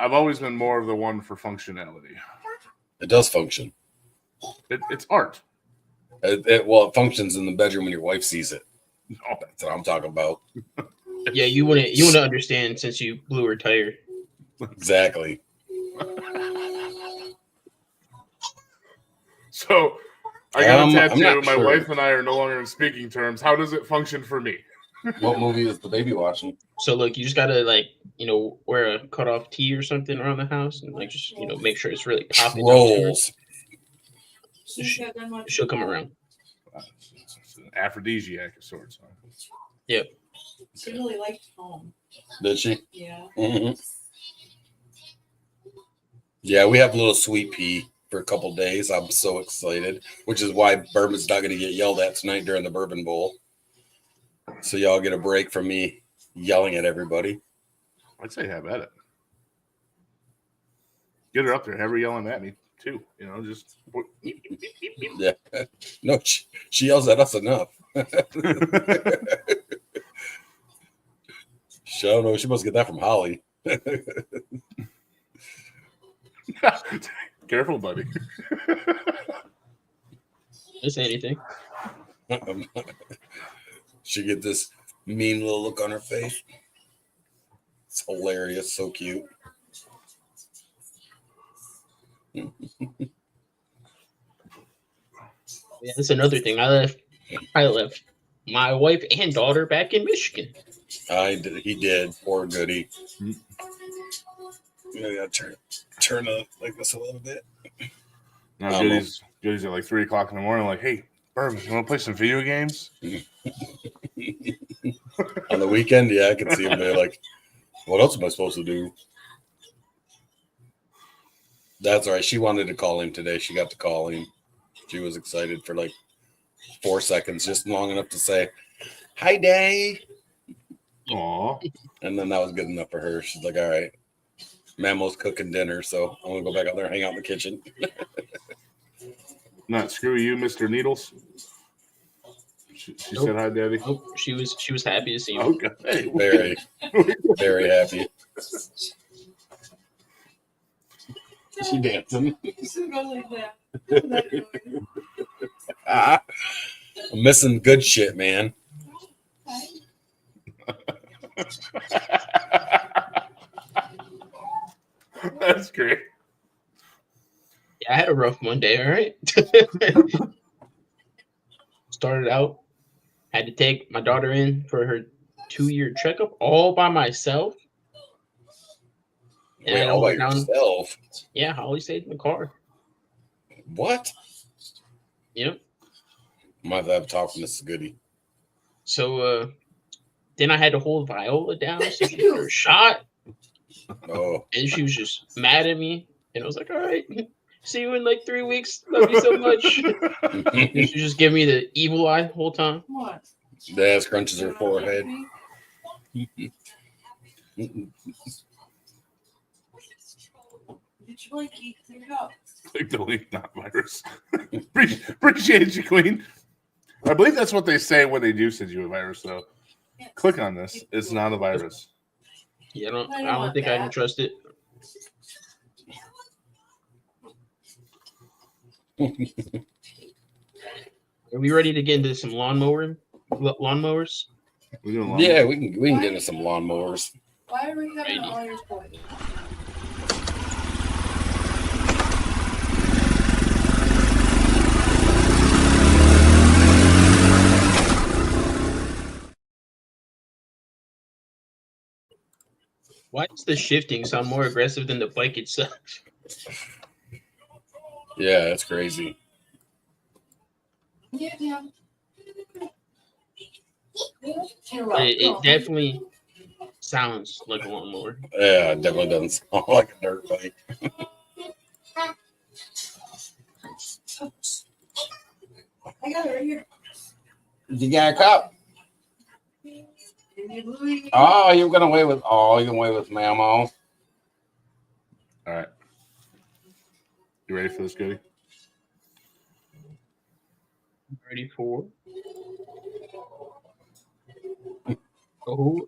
more of the one for functionality. It does function. It's art. It functions in the bedroom when your wife sees it. Oh. That's what I'm talking about. Yeah, you wouldn't understand since you blew her tire. Exactly. So I got a tattoo. I'm not My sure. wife and I are no longer in speaking terms. How does it function for me? What movie is the baby watching? So look, you just gotta like wear a cut off tee or something around the house and like just make sure it's really popping. Trolls. She'll come around. It's an aphrodisiac of sorts. Huh? Yep. She really liked home. Did she? Yeah. Mm-hmm. Yeah, we have a little sweet pea for a couple days. I'm so excited, which is why Bourbon's not going to get yelled at tonight during the Bourbon Bowl. So y'all get a break from me yelling at everybody. I'd say have at it. Get her up there. Have her yelling at me too. Just. Yeah. No, she yells at us enough. She, I don't know. She must get that from Holly. Careful, buddy. Didn't say anything. She get this mean little look on her face. It's hilarious. So cute. Yeah, that's another thing. I left my wife and daughter back in Michigan. He did. Poor goody. I gotta turn up like this a little bit. Now Goody's at like 3 o'clock in the morning. Like, hey, Bourbon, you want to play some video games? On the weekend, yeah, I can see him there. Like, what else am I supposed to do? That's all right. She wanted to call him today. She got to call him. She was excited for like 4 seconds, just long enough to say, "Hi, Day." Aw. And then that was good enough for her. She's like, "All right, Mamo's cooking dinner, so I'm gonna go back out there and hang out in the kitchen." Not screw you, Mr. Needles. She Nope. said hi, Daddy. Oh, she was happy to see me. Okay. Hey, Very, very happy. She dancing. I'm missing good shit, man. That's great. Yeah, I had a rough Monday. All right. Started out, had to take my daughter in for her 2-year checkup all by myself. And Wait, I all by went down. yourself? Yeah, Holly stayed in the car. What? Yep. Might have to talk to Mrs. Goody. So then I had to hold Viola down so she got her shot. Oh, And she was just mad at me. And I was like, all right, see you in like 3 weeks. Love you so much. And she just gave me the evil eye the whole time. What? Dad scrunches her forehead. Did you like eat it up? Click the link, not virus. Appreciate you, Queen. I believe that's what they say when they do send you a virus, though. Click on this. It's not a virus. Yeah, I don't want think I can that. trust it. Are we ready to get into some lawnmowers? We're doing Yeah, we can get into some lawnmowers. Why are we having all your toys? Why does the shifting sound more aggressive than the bike itself? Yeah, that's crazy. Yeah. It definitely sounds like a lawnmower. Yeah, it definitely doesn't sound like a dirt bike. I got it right here. You got a cup? Oh, you went away with Mamo. All right. You ready for this, Goody? Ready for? Oh,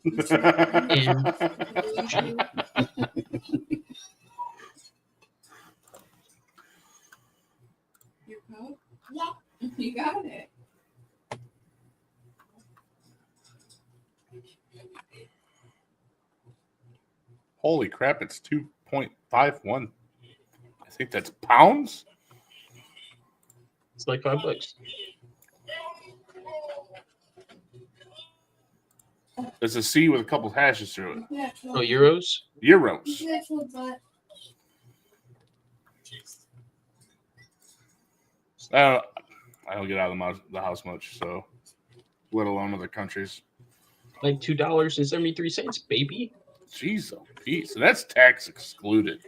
Your coat? Yeah. You got it. Holy crap, it's 2.51. I think that's pounds? it's like $5. It's a C with a couple hashes through it. Oh, euros. Euros. I don't get out of the house much, so let alone other countries. Like $2.73, baby. Jeez, oh, geez. So that's tax excluded.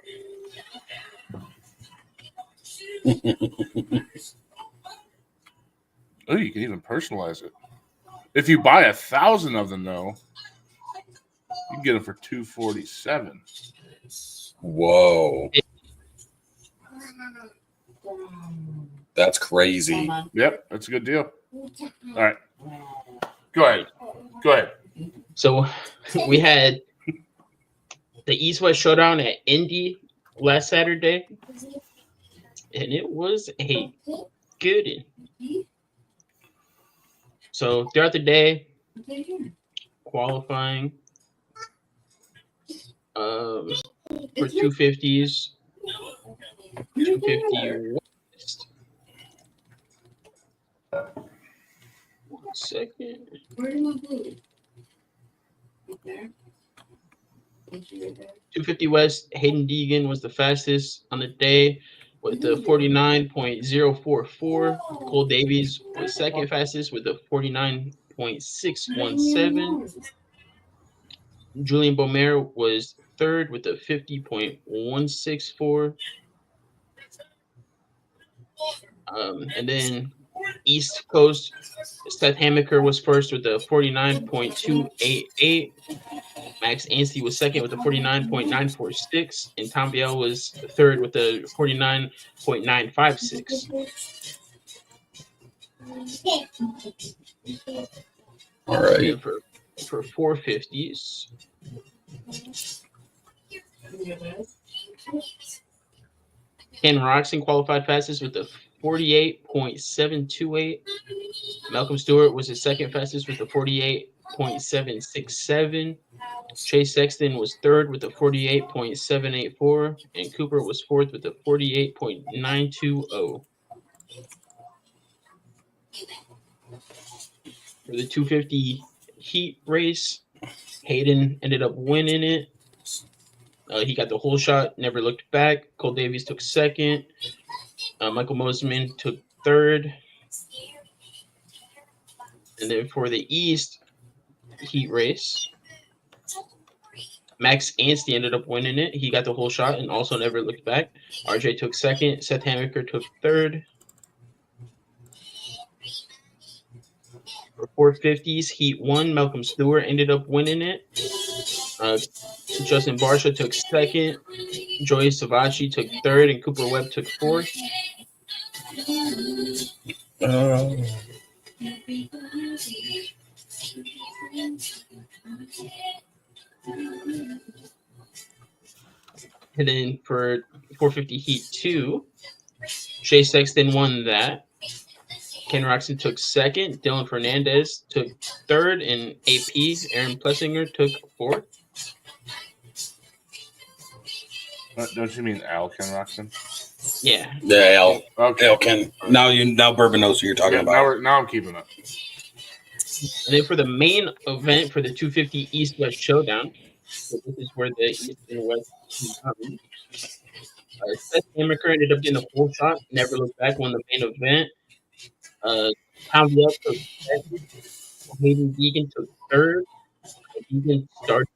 Oh, you can even personalize it. If you buy 1,000 of them, though, you can get them for $247. Whoa. That's crazy. Yep, that's a good deal. All right, go ahead. So we had the East-West Showdown at Indy last Saturday, and it was a good one. So throughout the day, qualifying for 250s, 250 West. 1 second. Where did my blue? Up there. 250 West, Hayden Deegan was the fastest on the day with the 49.044. Cole Davies was second fastest with the 49.617. Julian Beaumer was third with the 50.164. And then East Coast, Seth Hamaker was first with the 49.288. Max Anstey was second with the 49.946. And Tom Biel was third with the 49.956. All right. For 450s. Ken Roxon qualified fastest with the 48.728. Malcolm Stewart was the second fastest with the 48.767. Chase Sexton was third with the 48.784. And Cooper was fourth with the 48.920. For the 250 heat race, Hayden ended up winning it. He got the whole shot, never looked back. Cole Davies took second. Michael Mosiman took third. And then for the East heat race, Max Anstey ended up winning it. He got the whole shot and also never looked back. RJ took second. Seth Hamaker took third. For 450s, Heat 1, Malcolm Stewart ended up winning it. Justin Barsha took second. Joey Savacci took third. And Cooper Webb took fourth. And then for 450 Heat 2, Chase Sexton won that. Ken Roxon took second. Dylan Fernandez took third. And AP, Aaron Plessinger, took fourth. Don't you mean Al Ken Roxon? Yeah. Yeah, Al. Okay. Al Ken. Now Bourbon knows who you're talking about. Now I'm keeping up. And then for the main event for the 250 East-West Showdown, so this is where the East and West come. Seth Hamaker ended up getting the full shot, never looked back, won the main event. Tom Biel took second. Hayden Deegan took third. Deegan started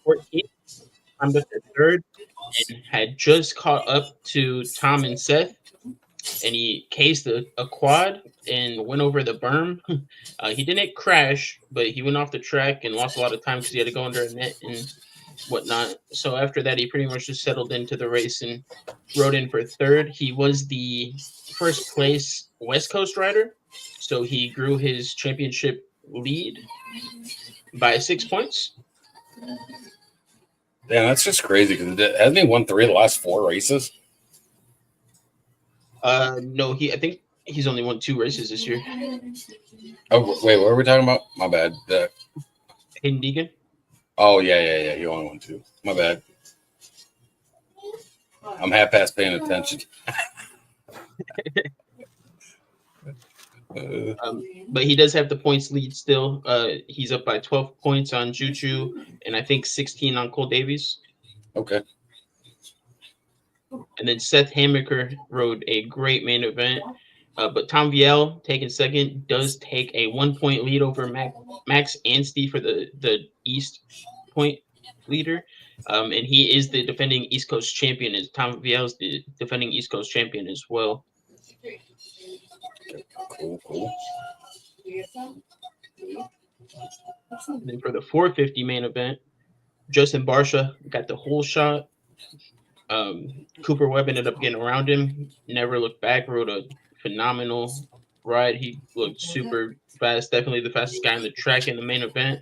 14th, climbed up to third, and had just caught up to Tom and Seth. And he cased a quad and went over the berm. He didn't crash, but he went off the track and lost a lot of time because he had to go under a net and whatnot. So after that, he pretty much just settled into the race and rode in for third. He was the first place West Coast rider, so he grew his championship lead by 6 points. Damn, that's just crazy because hasn't he won 3 of the last 4 races? No, I think he's only won 2 races this year. Oh wait, what were we talking about? My bad. Hayden Deegan. Oh yeah. He only won 2. My bad. I'm half past paying attention. But he does have the points lead still. He's up by 12 points on Juju, and I think 16 on Cole Davies. Okay. And then Seth Hammaker rode a great main event. But Tom Viel, taking second, does take a 1-point lead over Max Anstey for the East point leader. And he is the defending East Coast champion. Tom Viel's the defending East Coast champion as well. Cool. And then for the 450 main event, Justin Barsha got the whole shot. Cooper Webb ended up getting around him, never looked back, rode a phenomenal ride. He looked super fast, definitely the fastest guy on the track in the main event.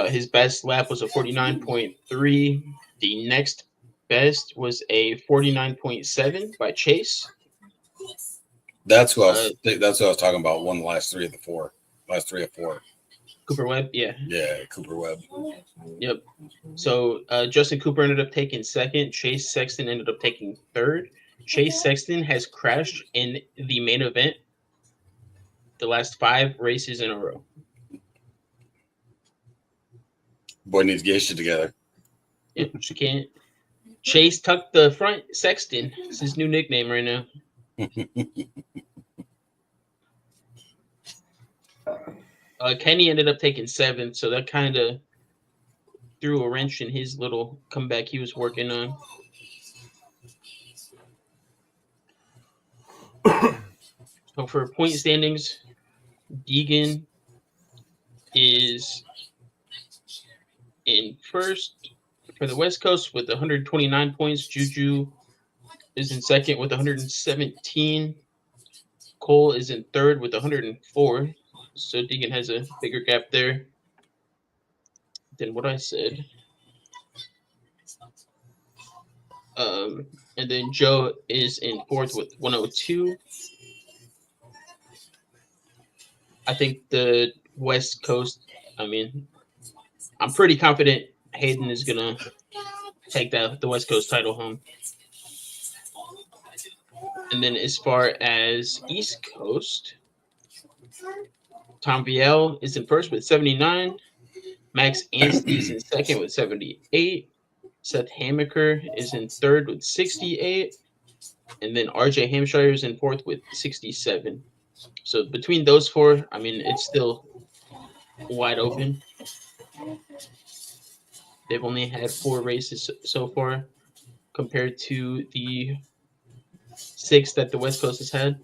His best lap was a 49.3. The next best was a 49.7 by Chase. That's what I was talking about. Won the last three of four. Cooper Webb, yeah. Yeah, Cooper Webb. Yep. So Justin Cooper ended up taking second. Chase Sexton ended up taking third. Chase Sexton has crashed in the main event the last 5 races in a row. Boy needs to get shit together. Yep, she can't. Chase tucked the front Sexton. It's his new nickname right now. Kenny ended up taking 7th, so that kind of threw a wrench in his little comeback he was working on. So for point standings, Deegan is in first for the West Coast with 129 points. Juju is in second with 117. Cole is in third with 104. So Deegan has a bigger gap there than what I said. And then Joe is in fourth with 102. I think the West Coast, I'm pretty confident Hayden is going to take the West Coast title home. And then as far as East Coast, Tom Viel is in first with 79. Max Anstey is in second with 78. Seth Hammaker is in third with 68. And then RJ Hampshire is in fourth with 67. So between those 4, it's still wide open. They've only had 4 races so far compared to the 6 that the West Coast has had.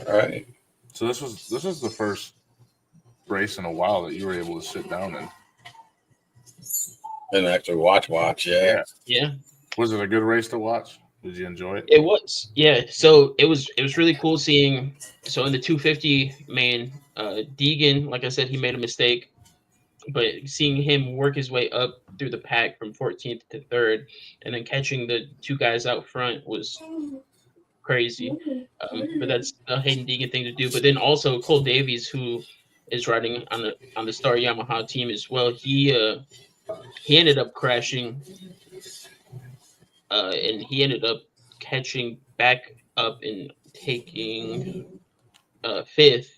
All right. So this is the first race in a while that you were able to sit down in. And actually watch, yeah. Yeah. Was it a good race to watch? Did you enjoy it? It was, yeah. So it was really cool seeing. So in the 250 main, Deegan, like I said, he made a mistake, but seeing him work his way up through the pack from 14th to 3rd, and then catching the 2 guys out front was crazy. But that's a Hayden Deegan thing to do. But then also Cole Davies, who is riding on the Star Yamaha team as well, he ended up crashing. And he ended up catching back up and taking 5th,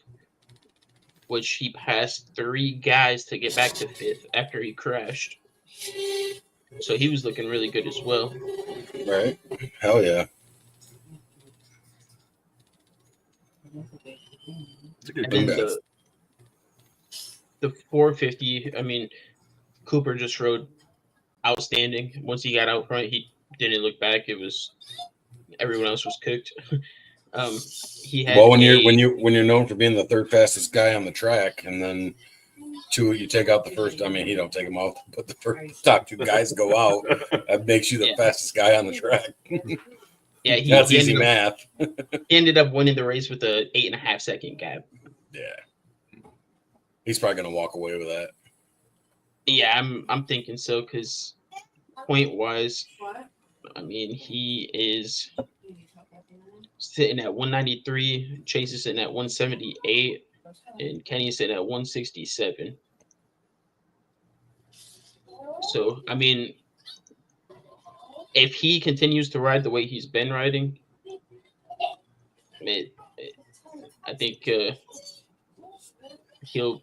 which he passed 3 guys to get back to 5th after he crashed. So he was looking really good as well. Right. Hell yeah. It's a good And then game. the 450, Cooper just rode outstanding. Once he got out front, he didn't look back. It was everyone else was cooked. He had Well, when you're known for being the 3rd fastest guy on the track, and then 2 you take out the first. He don't take them out, but the first top 2 guys go out. That makes you the fastest guy on the track. Yeah, that's easy math. He ended up winning the race with a 8.5 second gap. Yeah, he's probably gonna walk away with that. Yeah, I'm thinking so because point wise, he is sitting at 193. Chase is sitting at 178, and Kenny is sitting at 167. So if he continues to ride the way he's been riding, I think he'll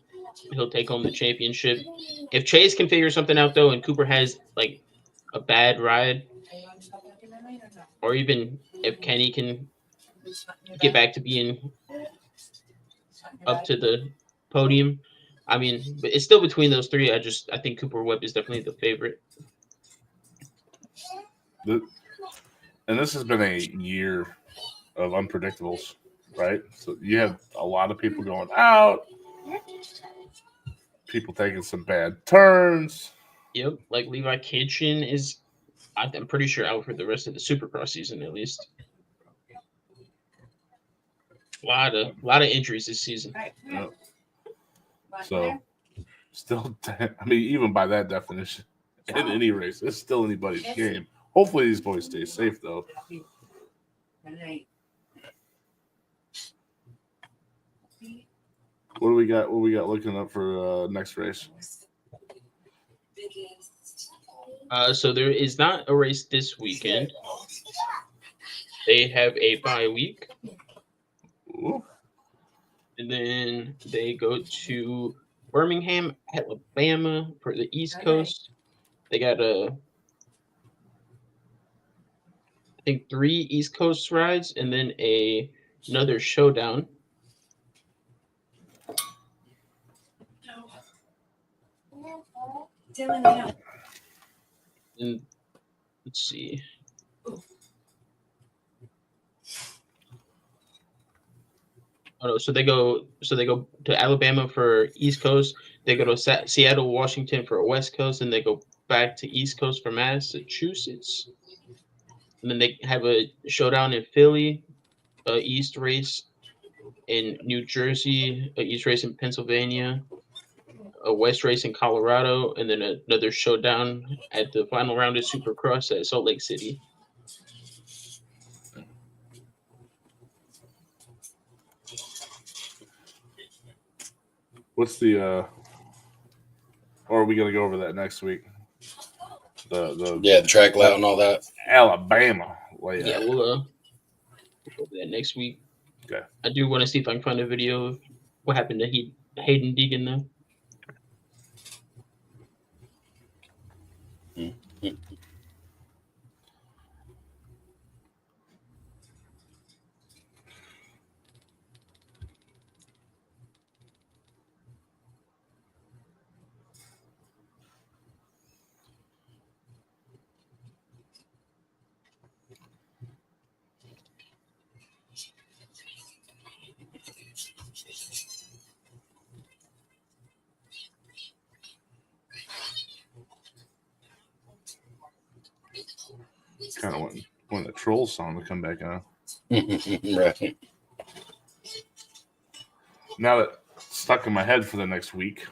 take home the championship. If Chase can figure something out though, and Cooper has like a bad ride, or even if Kenny can get back to being up to the podium, I mean, but it's still between those three. I think Cooper Webb is definitely the favorite. And this has been a year of unpredictables, right? So you have a lot of people going out, people taking some bad turns. Yep, like Levi Kitchen is, I'm pretty sure, out for the rest of the Supercross season at least. A lot of injuries this season. Yep. So, still, I mean, even by that definition, in any race, it's still anybody's game. Hopefully, these boys stay safe, though. What do we got? What we got looking up for next race? So there is not a race this weekend. They have a bye week. Ooh. And then they go to Birmingham, Alabama for the East Coast. They got I think 3 East Coast rides and then another showdown. And let's see. Oh no, so they go to Alabama for East Coast. They go to Seattle, Washington for West Coast, and they go back to East Coast for Massachusetts. And then they have a showdown in Philly, a East race in New Jersey, a East race in Pennsylvania, a West race in Colorado, and then another showdown at the final round of Supercross at Salt Lake City. What's the or are we gonna go over that next week? The track layout and all that. Alabama layout. Yeah, we'll go over that next week. Okay. I do want to see if I can find a video of what happened to Hayden Deegan though. Kind of want the troll song to come back on. Right. Now that it's stuck in my head for the next week.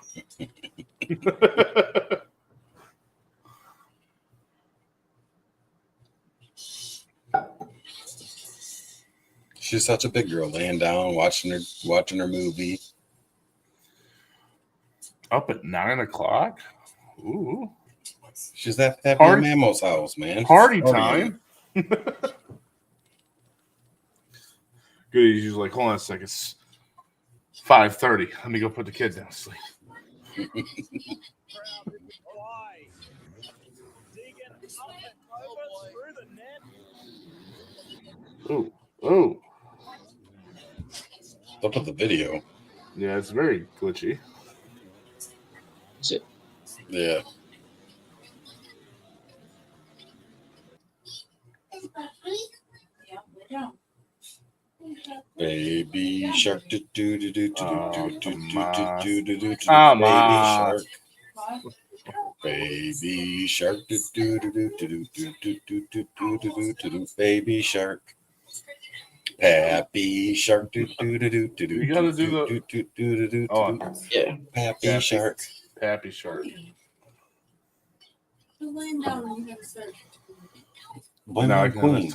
She's such a big girl, laying down, watching her movie. Up at 9:00. Ooh. She's at Party- Mammo's house, man. Party time. Good. He's like, hold on a second. It's 5:30. Let me go put the kids down to sleep. Oh, oh. Look at the video. Yeah, it's very glitchy. Is it? Yeah. Baby shark, do do do do do do do do do do Come baby on. shark, baby shark, do do do do do do do do do do do do baby shark, Pappy shark, do do do do do do. You gotta do the- do do do do. Oh, Yeah. Pappy shark. Pappy Shark. Boy, Now my I can queen.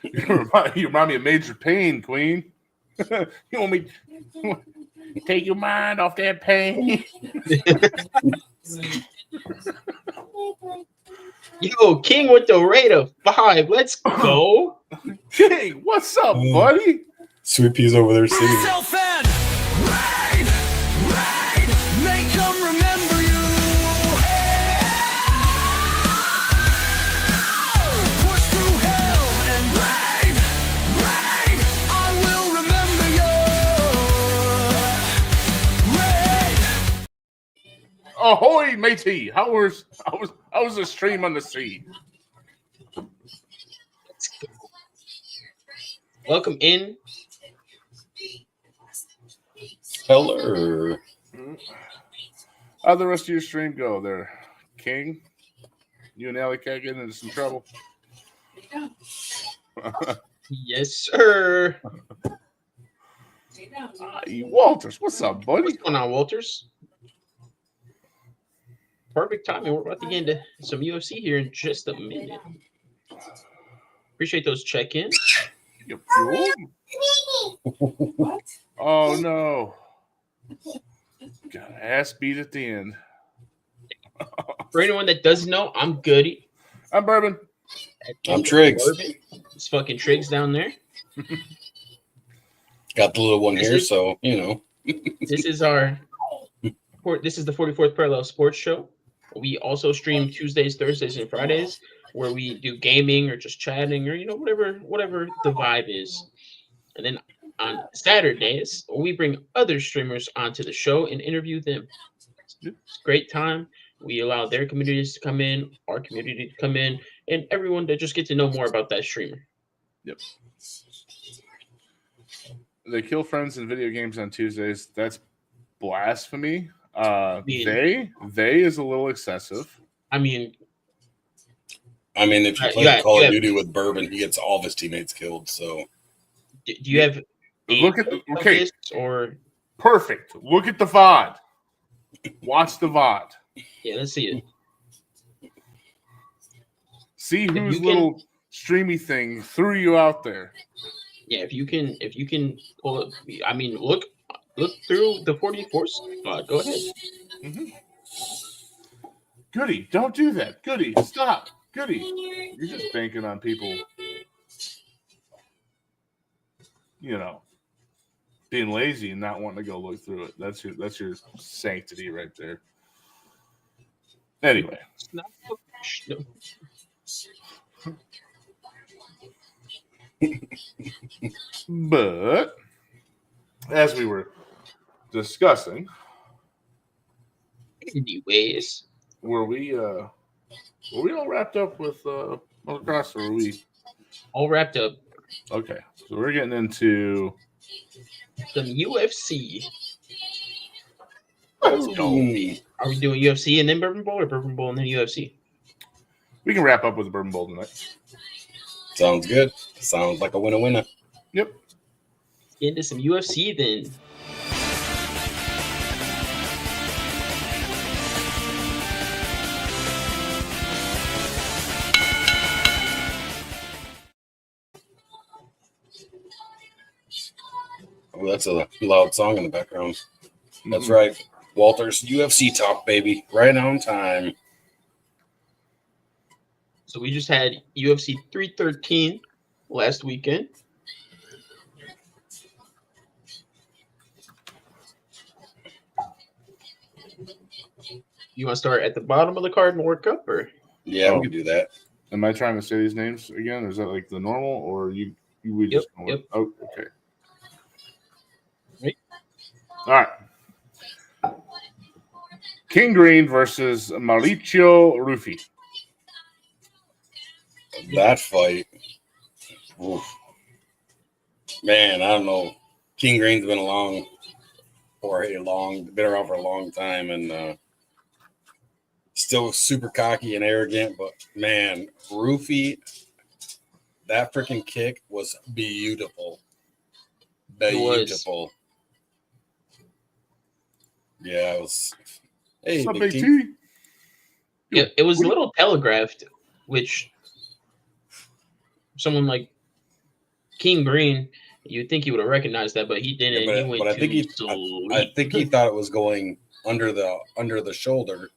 You remind me of Major Pain, Queen. You want me to take your mind off that pain? Yo, King with the rate of 5. Let's go. Hey, what's up, buddy? Sweet Pea's over there singing. Self-fed. Rain, rain, make 'em remember you. Push through hell and rain, rain, I will remember you. Rain. Ahoy, matey! How was the stream on the sea? Let's go. Welcome in. Hello. How'd the rest of your stream go there, King? You and Alley Cat getting into some trouble? Yeah. Yes, sir. Stay down. Walters, what's up, buddy? What's going on, Walters? Perfect timing. We're about to get into some UFC here in just a minute. Appreciate those check-ins. You fool. What? Oh no! Got ass beat at the end. For anyone that doesn't know, I'm Goody. I'm Bourbon. I'm Triggs. It's fucking Triggs down there. Got the little one This here, is- so you know. This is the 44th Parallel Sports Show. We also stream Tuesdays, Thursdays, and Fridays, where we do gaming or just chatting or whatever the vibe is. And then on Saturdays, we bring other streamers onto the show and interview them. It's a great time. We allow their communities to come in, our community to come in, and everyone to just get to know more about that streamer. Yep. They kill friends in video games on Tuesdays. That's blasphemy. They is a little excessive. I mean, if you You play got- Call you of have- Duty with Bourbon, he gets all of his teammates killed. So do you have Look at the okay, this or perfect. Look at the VOD. Watch the VOD. yeah, let's see it. See you whose can- little streamy thing threw you out there. Yeah, if you can pull up. I mean, look through the 44th spot. Go ahead. Goody, don't do that. Goody, stop. Goody, you're just banking on people, being lazy and not wanting to go look through it. That's your sanctity right there. Anyway, It's not professional. but as we were discussing, Anyways, were we all wrapped up with motocross, or were we all wrapped up. okay? So we're getting into Some UFC. let's go. Are we doing UFC and then Bourbon Bowl, or Bourbon Bowl and then UFC? We can wrap up with the Bourbon Bowl tonight. sounds good. Sounds like a winner. Yep. Get into some UFC then. Oh, that's a loud song in the background. That's Mhm. right. Walter's UFC talk, baby. Right on time. So we just had UFC 313 last weekend. You want to start at the bottom of the card and work up, or Yeah, Oh. we could do that. Am I trying to say these names again? Is that like the normal, or we Yep, just yep. Oh, okay. Right. All right. King Green versus Mauricio Ruffi. That fight. Oof. Man, I don't know. King Green's been around for a long time, and still super cocky and arrogant. But man, Rufy, that freaking kick was beautiful. It was. Beautiful. Yeah, it was. Hey, What's up, Big Big T. T? it was a little telegraphed, which someone like King Green, you'd think he would have recognized that, but he didn't. Yeah, he went but I to think I sleep. think he thought it was going under the shoulder,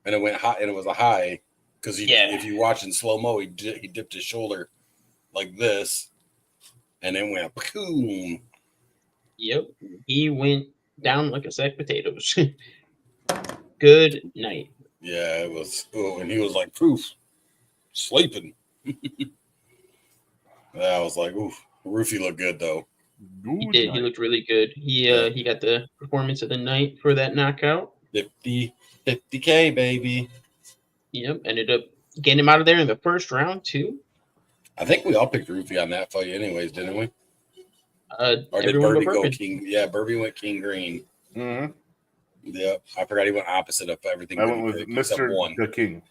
and it went high, and it was a high because Yeah. if you watch in slow mo, he dipped his shoulder like this, and then went boom. Yep. He went down like a sack of potatoes. Good night. Yeah, it was. Oh, and he was like, "Proof, sleeping." I was like, "Oof." Roofy looked good though. He did. He looked really good. He got the performance of the night for that knockout. 50K, baby. Yep. Ended up getting him out of there in the first round too. I think we all picked Roofy on that fight, anyways, didn't we? Or did Everyone Burby but go Bourbon. king? Yeah, Burby went king green. Mm-hmm. Yep, I forgot he went opposite of everything. I that went he with picked, except Mr. one. the King.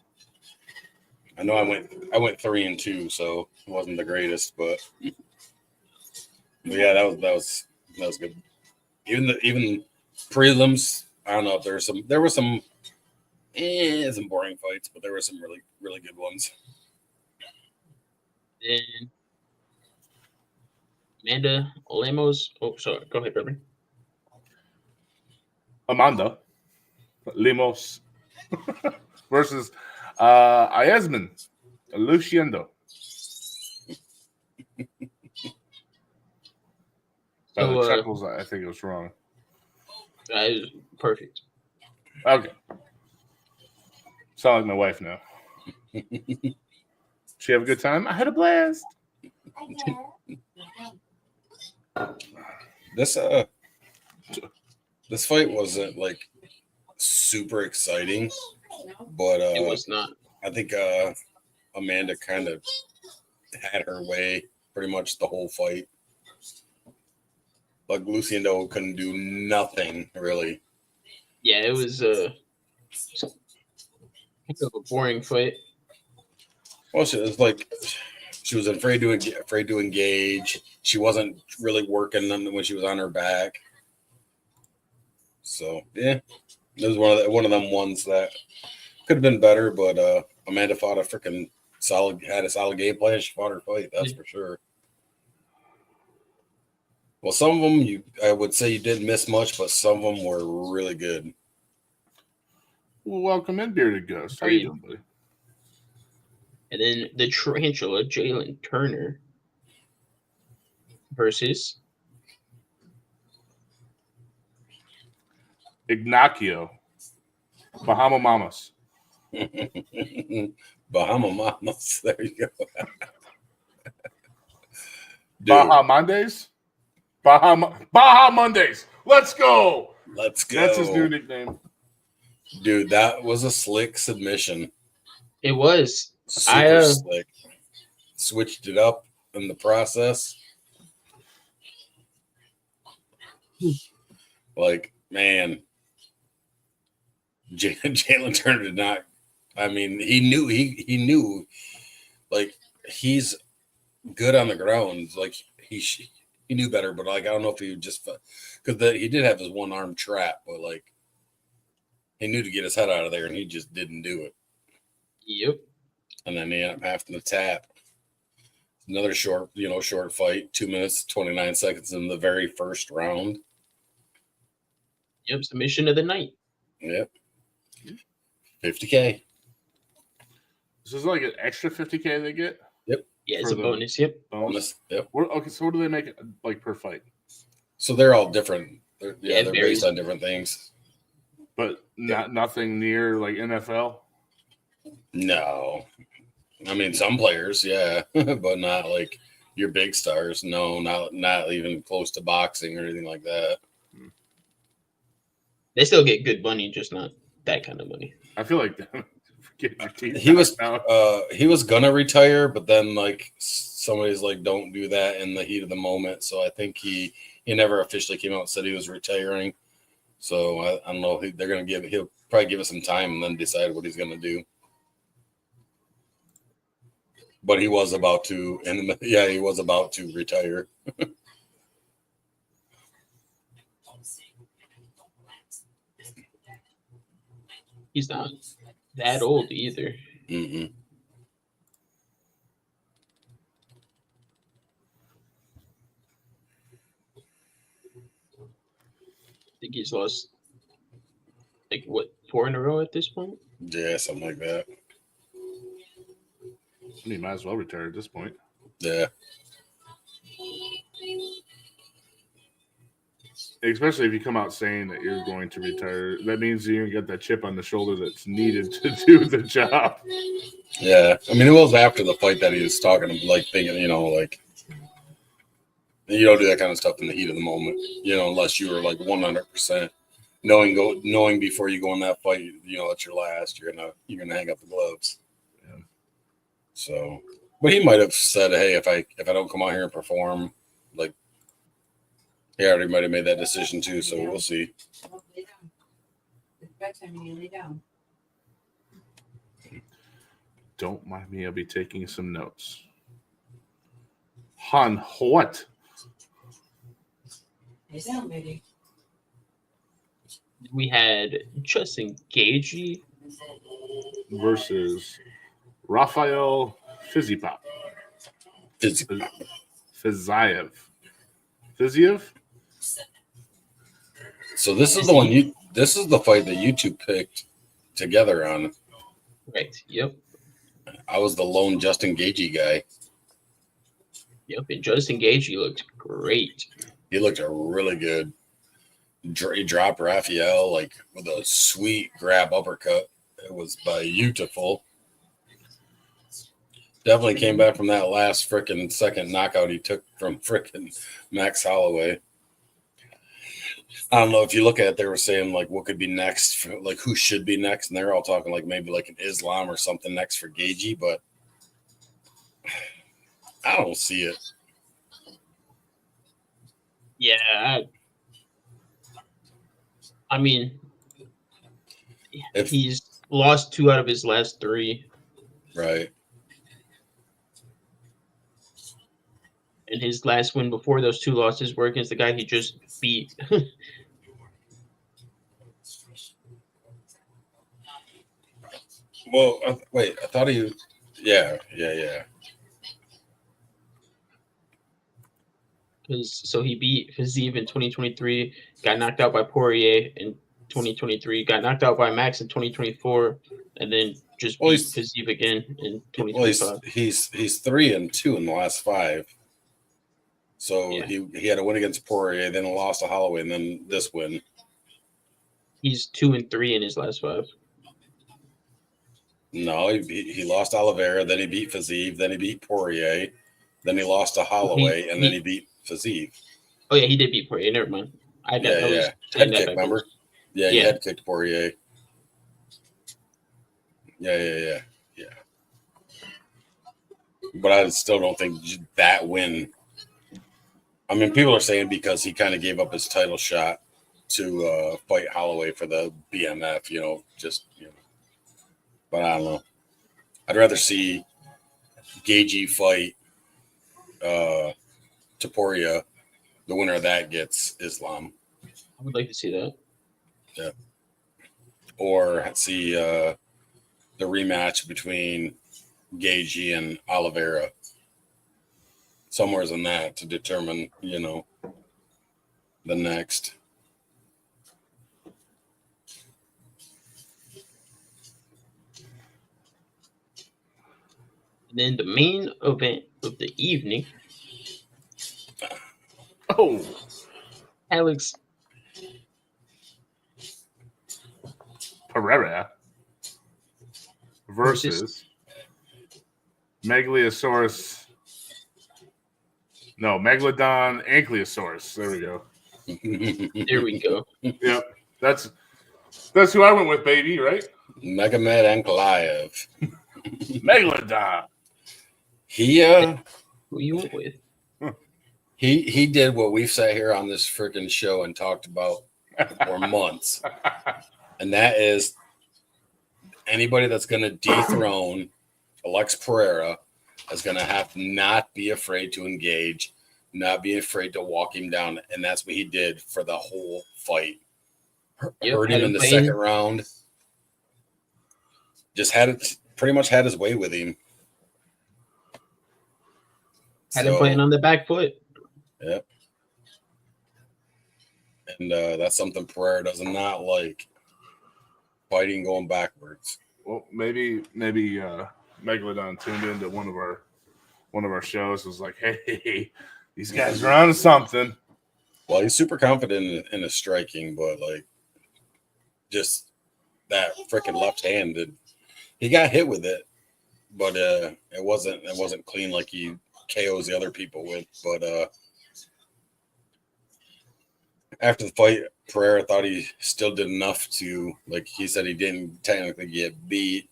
I know I went 3-2, so it wasn't the greatest, but yeah, that was good. Even prelims, I don't know if there were some some boring fights, but there were some really really good ones. Then Amanda Lemos. Oh, sorry. Go ahead, Bourbon. Amanda Limos versus Ayesman Luciendo. By the So chuckles, I think it was wrong. that is perfect. Okay. Sound like my wife now. She have a good time? I had a blast. This fight wasn't like super exciting, but It was not. I think Amanda kind of had her way pretty much the whole fight. Like Luciendo couldn't do nothing really. Yeah, it was a boring fight. Well, she was like she was afraid to engage. She wasn't really working when she was on her back. So yeah, it was one of them ones that could have been better, but Amanda fought a freaking had a solid game plan. She fought her fight, that's for sure. Well, some of them I would say you didn't miss much, but some of them were really good. Well, welcome in, Bearded Ghost. How you doing, buddy? And then the tarantula, Jalen Turner versus Ignacio Bahama Mamas. Bahama Mamas. There you go. Baja Mondays? Baja Mondays. Let's go. Let's go. That's his new nickname. Dude, that was a slick submission. it was. Super slick. Switched it up in the process. Like, man, Jalen Turner did not. I mean, he knew, like, he's good on the ground. Like, he knew better, but like, I don't know if he would just because he did have his one arm trap, but like, he knew to get his head out of there, and he just didn't do it. Yep. And then he ended up having to tap. Another short fight, 2 minutes, 29 seconds in the very first round. Yep, submission of the night. Yep. 50K. This is like an extra 50K they get? Yep. Yeah, it's a bonus. Yep. Bonus. Yep. Okay, so what do they make like per fight? So they're all different. They're varies. based on different things. But nothing near like NFL? No. I mean, some players, yeah, but not like your big stars. No, not even close to boxing or anything like that. They still get good money, just not that kind of money. I feel like your teeth he was gonna retire, but then like somebody's like, don't do that in the heat of the moment. So I think he never officially came out and said he was retiring. So I don't know. He'll probably give us some time and then decide what he's gonna do. But he was about to, and yeah, he was about to retire. He's not that old either. Mm-mm. I think he's lost like what 4 in a row at this point. Yeah, something like that. He might as well retire at this point. Yeah. especially if you come out saying that you're going to retire, that means you get that chip on the shoulder that's needed to do the job. Yeah, I mean, it was after the fight that he was talking, like thinking, like you don't do that kind of stuff in the heat of the moment, unless you were like 100% knowing before you go in that fight, that's your last. You're gonna hang up the gloves. Yeah. So, but he might have said, "Hey, if I don't come out here and perform, like, he already might have made that decision too." So we'll see. Lay down. It's bedtime. You lay down. Don't mind me. I'll be taking some notes. Han, what? Lay down, baby. We had Justin Gagey Versus Rafael Fizipop. Fiziev. So this is the one this is the fight that you two picked together on. Right. Yep. I was the lone Justin Gagey guy. Yep. And Justin Gagey looked great. He looked really good. He dropped Raphael like with a sweet grab uppercut. It was beautiful. Definitely came back from that last frickin' second knockout he took from frickin' Max Holloway. I don't know if you look at it, they were saying like what could be next, like who should be next, and they're all talking like maybe like an Islam or something next for Gagey, but I don't see it. Yeah. I mean, he's lost 2 out of his last 3. Right. And his last win before those 2 losses were against the guy he just beat. Well, wait, I thought he. Yeah. So he beat Fiziev in 2023, got knocked out by Poirier in 2023, got knocked out by Max in 2024, and then just beat Fiziev again in 2025. Well, he's 3-2 in the last 5. So yeah. he had a win against Poirier, then a loss to Holloway, and then this win. He's 2-3 in his last 5. No, he lost Oliveira, then he beat Fiziev, then he beat Poirier, then he lost to Holloway, and then he beat Fiziev. Oh yeah, he did beat Poirier. Never mind. Head kick, remember? Yeah, he head kicked Poirier. Yeah. But I still don't think that win. I mean, people are saying because he kind of gave up his title shot to fight Holloway for the BMF, But I don't know. I'd rather see Gagey fight Topuria. The winner of that gets Islam. I would like to see that. Yeah. Or see the rematch between Gagey and Oliveira. Somewhere's in that to determine, the next. And then the main event of the evening. Oh, Alex Pereira versus Megaliosaurus. No, Megalodon Ankylosaurus. There we go. There we go. Yep, that's who I went with, baby. Right? Megamed Ankalaev. Megalodon. Who you went with? He did what we've sat here on this freaking show and talked about for months. And that is anybody that's going to dethrone Alex Pereira is going to have to not be afraid to engage, not be afraid to walk him down. And that's what he did for the whole fight. Hurt him in the second round. Just pretty much had his way with him. Had him playing on the back foot. Yep. And that's something Pereira does not like. Fighting going backwards. Well, maybe Megalodon tuned into one of our shows, was like, hey, these guys are on something. Well, he's super confident in his striking, but like just that freaking left hand, he got hit with it, but it wasn't clean like he KOs the other people with. But after the fight, Pereira thought he still did enough to, like he said, he didn't technically get beat.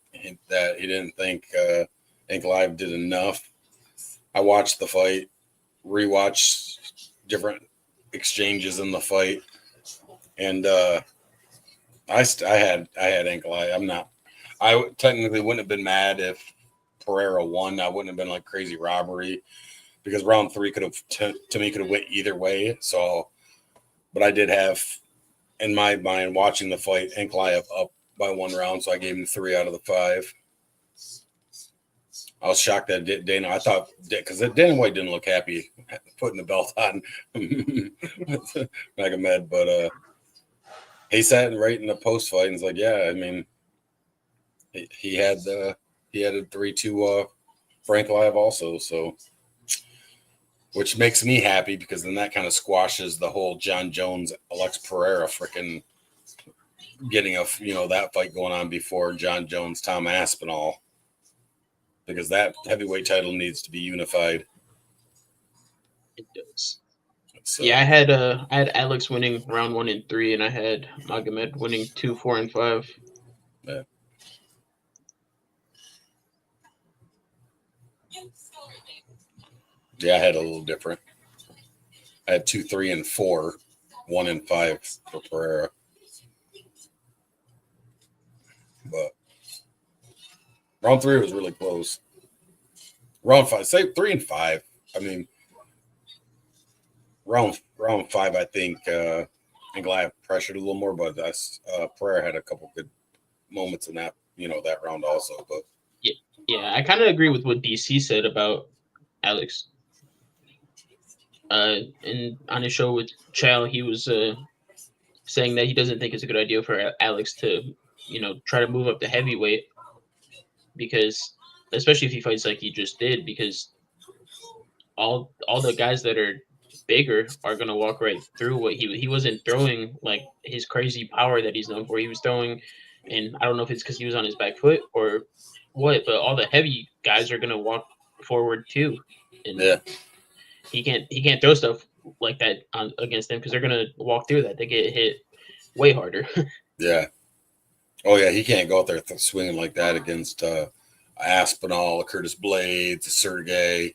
That he didn't think Ankalaev did enough. I watched the fight, rewatched different exchanges in the fight, and I had Ankalaev. I technically wouldn't have been mad if Pereira won. I wouldn't have been like crazy robbery because round 3 could have went either way. So, but I did have in my mind watching the fight Ankalaev up by 1 round, so I gave him 3 out of the 5. I was shocked that Dana. I thought because Dana White didn't look happy putting the belt on Magomed, but he sat right in the post fight and was like, "Yeah, I mean, he had a 3-2 for Ankalaev also, so." Which makes me happy because then that kind of squashes the whole John Jones, Alex Pereira freaking getting that fight going on before John Jones, Tom Aspinall, because that heavyweight title needs to be unified. It does. So, Yeah, I had Alex winning round 1 and 3, and I had Magomed winning 2, 4, and 5. yeah. Yeah, I had a little different. I had 2, 3, and 4, 1 and 5 for Pereira. But round 3 was really close. Round 5, say 3 and 5. I mean, round 5, I think Ankalaev pressured a little more, but Pereira had a couple good moments in that that round also. But yeah, I kind of agree with what DC said about Alex. And on his show with Chow, he was saying that he doesn't think it's a good idea for Alex to, try to move up to heavyweight because, especially if he fights like he just did, because all the guys that are bigger are gonna walk right through what he wasn't throwing like his crazy power that he's known for. He was throwing, and I don't know if it's because he was on his back foot or what, but all the heavy guys are gonna walk forward too, and yeah, he can't throw stuff like that against them because they're gonna walk through that. They get hit way harder. yeah. Oh yeah, he can't go out there swinging like that against Aspinall, Curtis Blades, Sergey.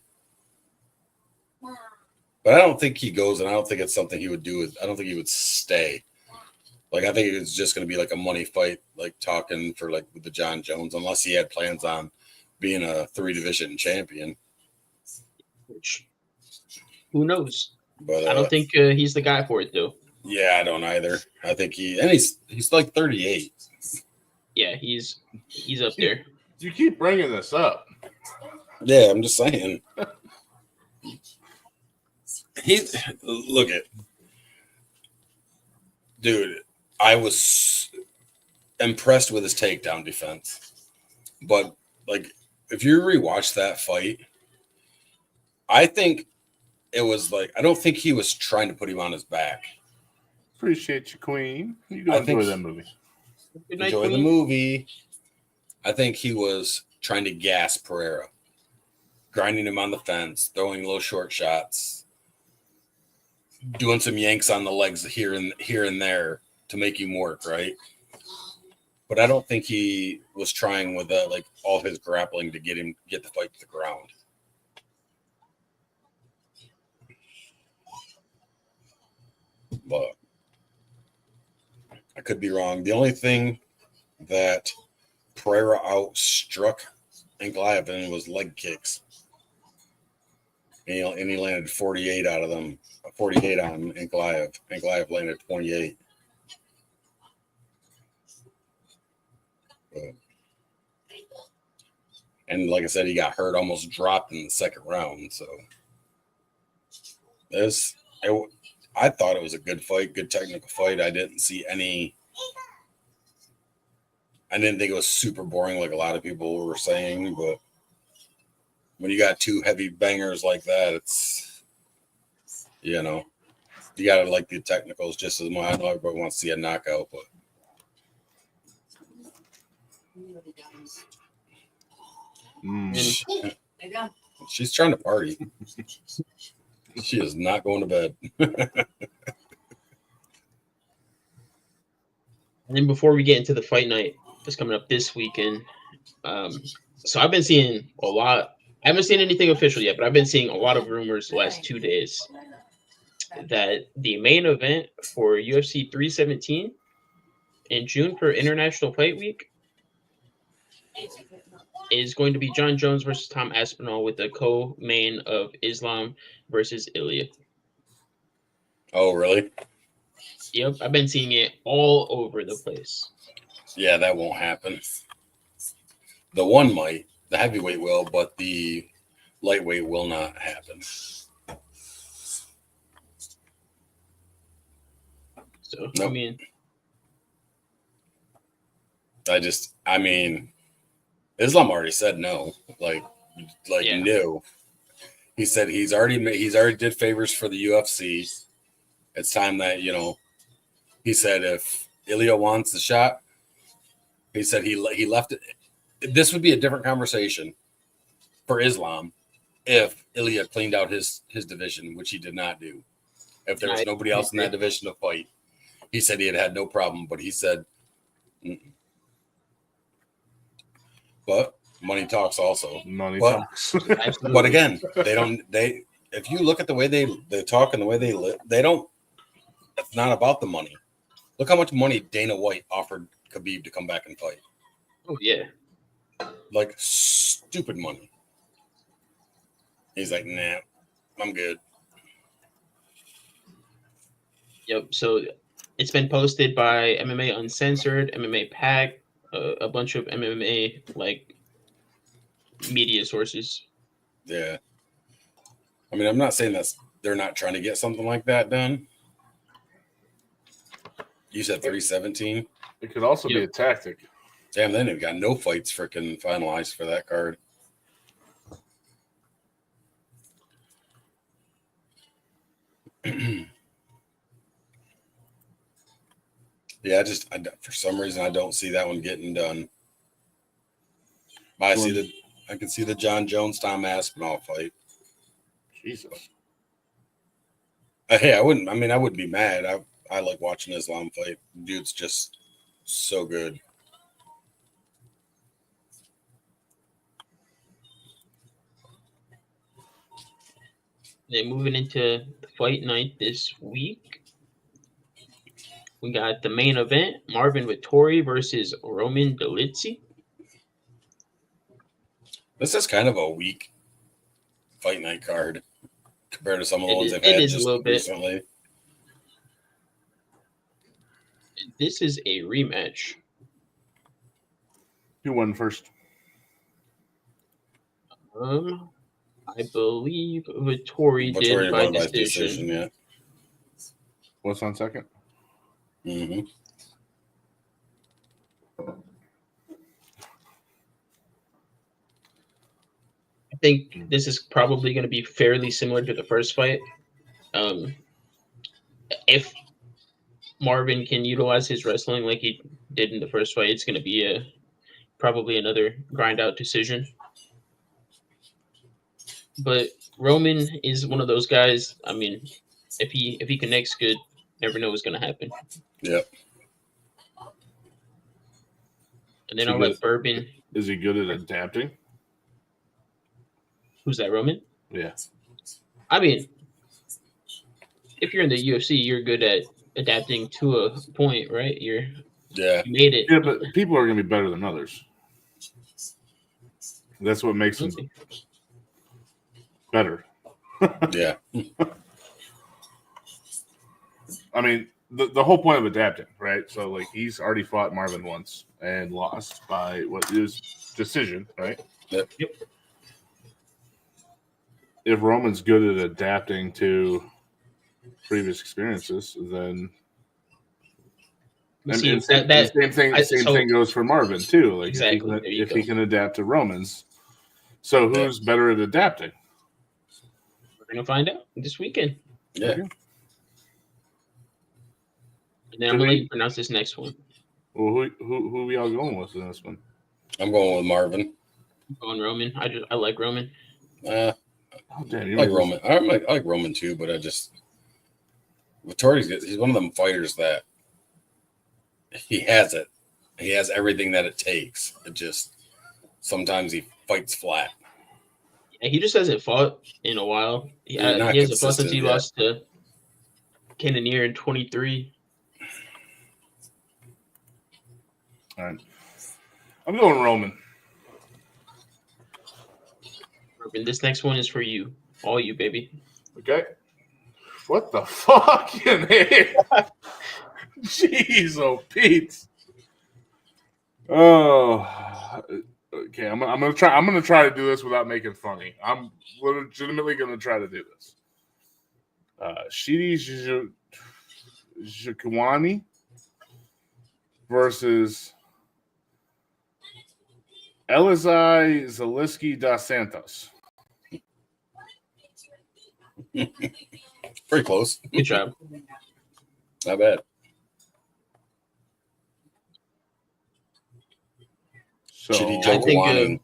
But I don't think he goes, and I don't think it's something he would do. I don't think he would stay. Like, I think it's just going to be like a money fight, like talking for like with the John Jones, unless he had plans on being a 3-division champion. Which, who knows? But I don't think he's the guy for it though. Yeah, I don't either. I think he's like 38. Yeah, he's up there. You keep bringing this up. Yeah, I'm just saying. Look at, dude. I was impressed with his takedown defense, but like if you rewatch that fight, I think it was like I don't think he was trying to put him on his back. Appreciate you, Queen. You go enjoy that movie. Good night, Enjoy the Queen. movie. I think he was trying to gas Pereira, grinding him on the fence, throwing little short shots, doing some yanks on the legs here and there to make him work, right? But I don't think he was trying with like all his grappling to get the fight to the ground. But I could be wrong. The only thing that Pereira outstruck Ankalaev in was leg kicks. And he landed 48 out of them. 48 on Ankalaev. Ankalaev landed 28. And like I said, he got hurt, almost dropped in the second round. So I thought it was a good fight, good technical fight. I didn't think it was super boring like a lot of people were saying, but when you got two heavy bangers like that, it's You gotta like the technicals just as much. I know everybody wants to see a knockout, but she's trying to party. She is not going to bed. And then before we get into the fight night that's coming up this weekend, so I've been seeing a lot. I haven't seen anything official yet, but I've been seeing a lot of rumors the last 2 days that the main event for UFC 317 in June for International Fight Week is going to be John Jones versus Tom Aspinall with the co-main of Islam versus Ilya. Oh, really? Yep, I've been seeing it all over the place. Yeah, that won't happen. The one might, the heavyweight will, but the lightweight will not happen. So, Nope. I mean, Islam already said no. Yeah. No. He said he's already did favors for the UFC. It's time that, he said if Ilya wants the shot, he said he left it. This would be a different conversation for Islam if Ilya cleaned out his division, which he did not do. If there was nobody else in that division to fight, he said he had no problem, but he said, mm-mm. But money talks also. Money talks. Absolutely. But again, if you look at the way they talk and the way they live, they don't. It's not about the money. Look how much money Dana White offered Khabib to come back and fight. Oh yeah, Like stupid money. He's like, nah, I'm good. Yep. So it's been posted by MMA Uncensored, MMA Pack, a bunch of MMA media sources. Yeah. I mean, I'm not saying they're not trying to get something like that done. You said 317. It could also be a tactic. Damn, then they've got no fights freaking finalized for that card. Yeah, for some reason I don't see that one getting done. I can see the John Jones Tom Aspinall fight. Jesus. Hey, I wouldn't be mad. I like watching Islam fight. Dude's just so good. Then moving into the fight night this week, we got the main event: Marvin Vettori versus Roman Dolidze. This is kind of a weak fight night card compared to some of the ones they've It had is a just little bit. recently. This is a rematch. Who won first? I believe Vettori did by won decision. Yeah. What's on second? Mm-hmm. I think this is probably going to be fairly similar to the first fight. If Marvin can utilize his wrestling like he did in the first fight, it's going to be probably another grind out decision. But Roman is one of those guys. I mean, if he connects good, never know what's going to happen. Yep. And then I'll let Bourbon. Is he good at adapting? Who's that, Roman? Yeah. I mean, if you're in the UFC, you're good at adapting to a point, right? You made it. Yeah, but people are going to be better than others. That's what makes them better. Yeah. I mean, the whole point of adapting, right? So, like, he's already fought Marvin once and lost by what is decision, right? Yep. If Roman's good at adapting to previous experiences, then same thing goes for Marvin too. Like exactly. if he can adapt to Romans, so who's better at adapting? We're gonna find out this weekend. Yeah. And then I'm gonna let you pronounce this next one. Well, who we all going with in this one? I'm going with Marvin. I'm going Roman. I like Roman. Oh, damn, I you like made Roman. I like Roman too, but Vittori's he's one of them fighters that he has it. He has everything that it takes. It just sometimes he fights flat. Yeah, he just hasn't fought in a while. He's not he hasn't fought since consistent he yet. lost to Cannonier in 23. All right. I'm going Roman. And this next one is for you. All you, baby. Okay. What the fucking hell? Jeez, oh Pete. Oh, okay. I'm gonna try. I'm gonna try to do this without making funny. I'm legitimately gonna try to do this. Shidi Jakwani versus Elizai Zaleski dos Santos. Pretty close. Good job. Not bad. So, Chitty I think Jokwani.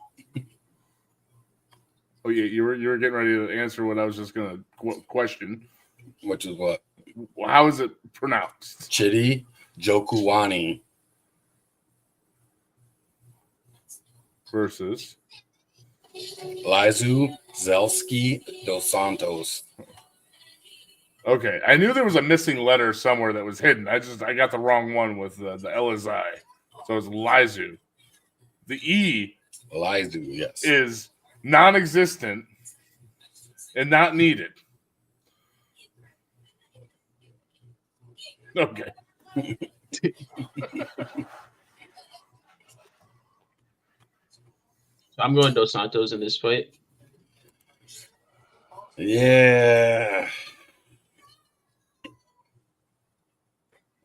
oh yeah, you were getting ready to answer what I was just gonna question. Which is what? How is it pronounced? Chitty Jokwani Versus Lizu Zelski dos Santos. okay, I knew there was a missing letter somewhere that was hidden. I got the wrong one with the LSI, so it's Lizu. The E Lizu, yes. is non-existent and not needed. Okay. So I'm going Dos Santos in this fight. Yeah.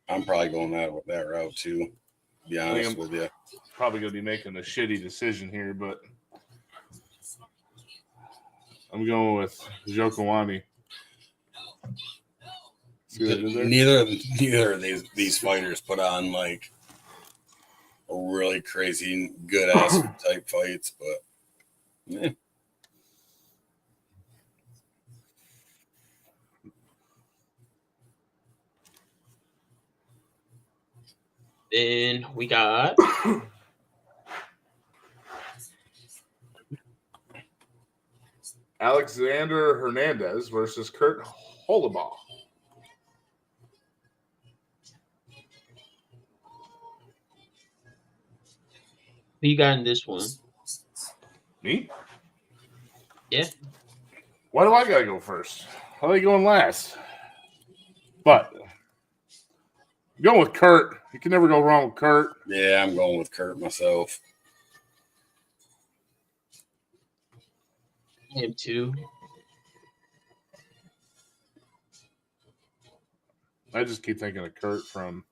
I'm probably going that route too, to be honest with you. Probably going to be making a shitty decision here, but I'm going with Jokwani. Neither of these fighters put on like a really crazy good ass type fights, but yeah. Then we got Alexander Hernandez versus Kurt Holobaugh. who you got in this one? Me? Yeah. Why do I gotta go first? How are they going last? But I'm going with Kurt. You can never go wrong with Kurt. Yeah, I'm going with Kurt myself. I am too. I just keep thinking of Kurt from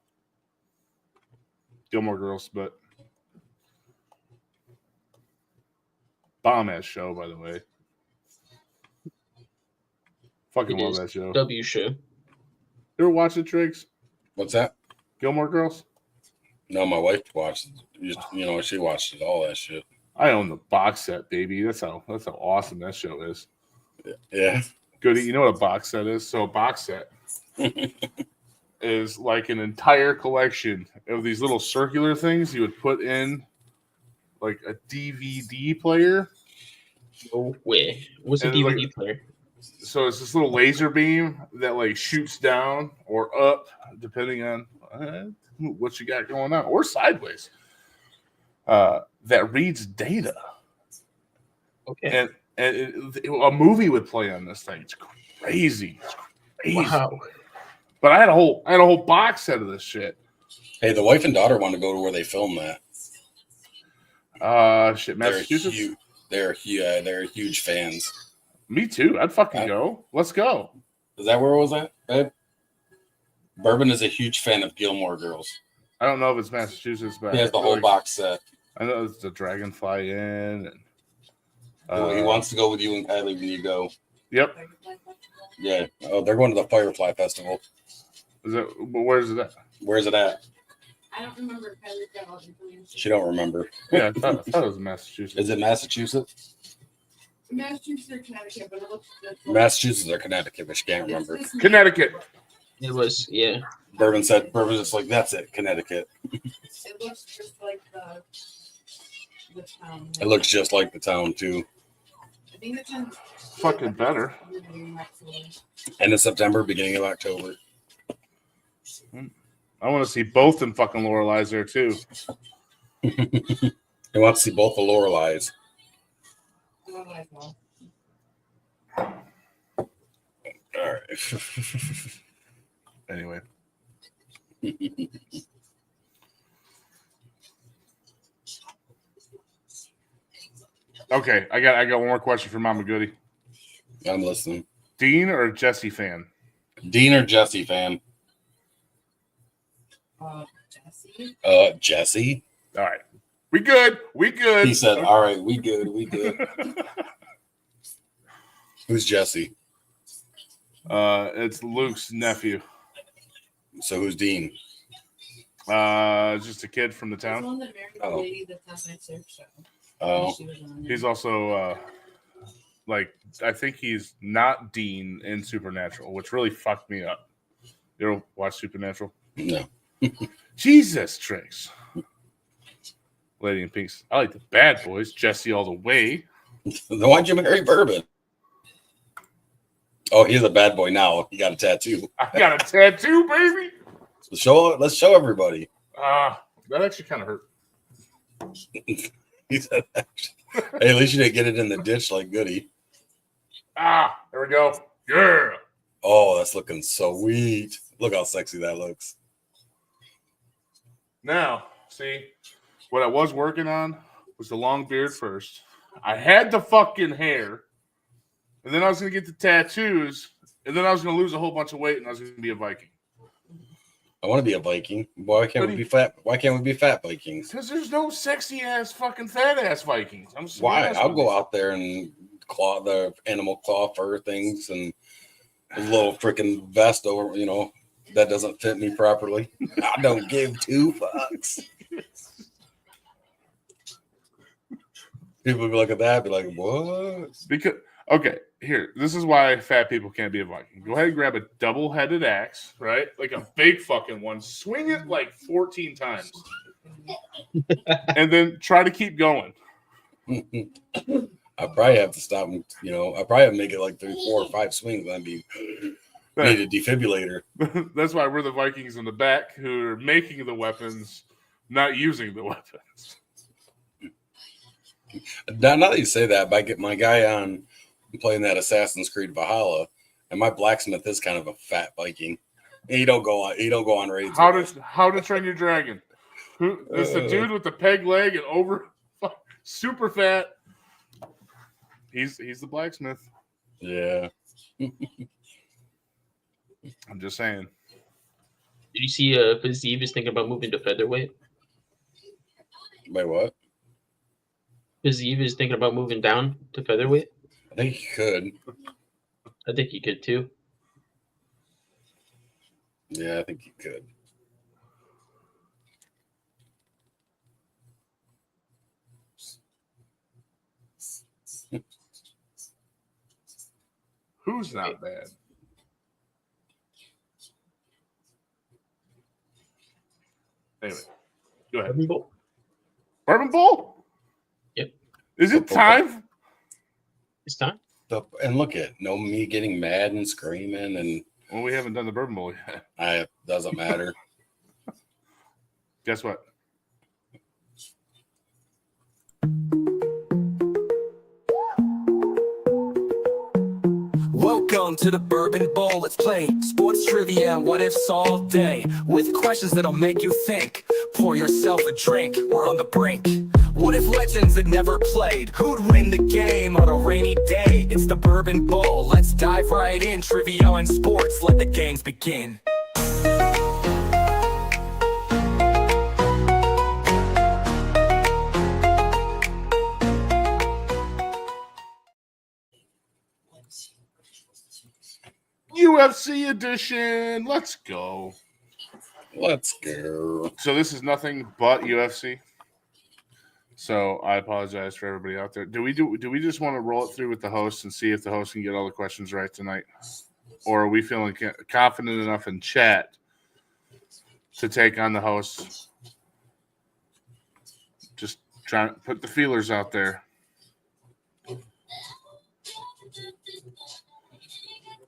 Gilmore Girls, but bomb ass show, by the way. Fucking It love is that show. W show. You ever watch it, Triggs? What's that? Gilmore Girls? No, my wife watched it. She watched it, all that shit. I own the box set, baby. That's how awesome that show is. Yeah. Goody, you know what a box set is? So a box set is like an entire collection of these little circular things you would put in like a DVD player. No way. What's a And it's DVD like- player? So it's this little laser beam that like shoots down or up, depending on what you got going on, or sideways. That reads data, Okay. and a movie would play on this thing. It's crazy. It's crazy. Wow. But I had a whole box set of this shit. Hey, the wife and daughter want to go to where they filmed that. Shit, Massachusetts. They're huge fans. Me too. I'd fucking go. Let's go. Is that where it was at, babe? Bourbon is a huge fan of Gilmore Girls. I don't know if it's Massachusetts, but He has the whole box set. I know it's the Dragonfly Inn. Well, he wants to go with you and Kylie when you go. Yep. Yeah. Oh, they're going to the Firefly Festival. Is it? Where's it at? Where's it at? I don't remember if I looked at all the information. She don't remember. Yeah, I thought it was Massachusetts. Is it Massachusetts? Massachusetts or Connecticut, but it looks Massachusetts or Connecticut, but she can't remember. Connecticut. It was, yeah. Bourbon's just like, that's it, Connecticut. It looks just like the town. It looks just like the town, too. I think the town. Fucking better. End of September, beginning of October. I want to see both in fucking Lorelai's there, too. I want to see both the Loreleis. All right. Anyway. Okay, I got one more question for Mama Goody. I'm listening. Dean or Jesse fan? Dean or Jesse fan? Jesse. Jesse. All right. We good. He said, all right, we good. Who's Jesse? It's Luke's nephew. So who's Dean? Just a kid from the The town. one that married the lady that's on my surf show. Oh, She was on there. He's also I think he's not Dean in Supernatural, which really fucked me up. You ever watch Supernatural? no. Jesus, Trace. Lady in Pinks. I like the bad boys. Jesse all the way. Then why'd you marry Bourbon? Oh, he's a bad boy now. He got a tattoo. I got a tattoo, baby. Let's show everybody. That actually kind of hurt. He said, hey, at least you didn't get it in the ditch like Goody. There we go. Yeah. Oh, that's looking so sweet. Look how sexy that looks. Now, see, what I was working on was the long beard first. I had the fucking hair, and then I was going to get the tattoos, and then I was going to lose a whole bunch of weight, and I was going to be a Viking. I want to be a Viking. Why can't we be fat? Why can't we be fat Vikings? Because there's no sexy ass fucking fat ass Vikings. I'm sorry. Why? I'll go out there and claw the animal claw fur things and a little freaking vest over, that doesn't fit me properly. I don't give two fucks. People would look at that, be like, what? Because this is why fat people can't be a Viking. Go ahead and grab a double-headed axe, right? Like a big fucking one. Swing it like 14 times. And then try to keep going. I probably have to stop and, I probably have to make it like 3, 4, or 5 swings. I'd be need a defibrillator. That's why we're the Vikings in the back who are making the weapons, not using the weapons. Now that you say that, I get my guy on playing that Assassin's Creed Valhalla, and my blacksmith is kind of a fat Viking. He don't go on raids. How to Train Your Dragon? It's the dude with the peg leg and over super fat. He's the blacksmith. Yeah. I'm just saying. Did you see Fazeev is thinking about moving to featherweight? Wait, what? Fazeev is thinking about moving down to featherweight? I think he could. I think he could too. Yeah, I think he could. Who's not bad? Anyway, go ahead. Bourbon Bowl? Yep. Is it time? It's time. And look at me getting mad and screaming, and Well, we haven't done the Bourbon Bowl yet. Doesn't matter. Guess what? Welcome to the Bourbon Bowl. Let's play sports trivia and what ifs all day with questions that'll make you think. Pour yourself a drink. We're on the brink. What if legends had never played? Who'd win the game on a rainy day? It's the Bourbon Bowl. Let's dive right in. Trivia and sports. Let the games begin. UFC edition. Let's go. Let's go. So this is nothing but UFC. So I apologize for everybody out there. Do we just want to roll it through with the host and see if the host can get all the questions right tonight, or are we feeling confident enough in chat to take on the host? Just trying to put the feelers out there.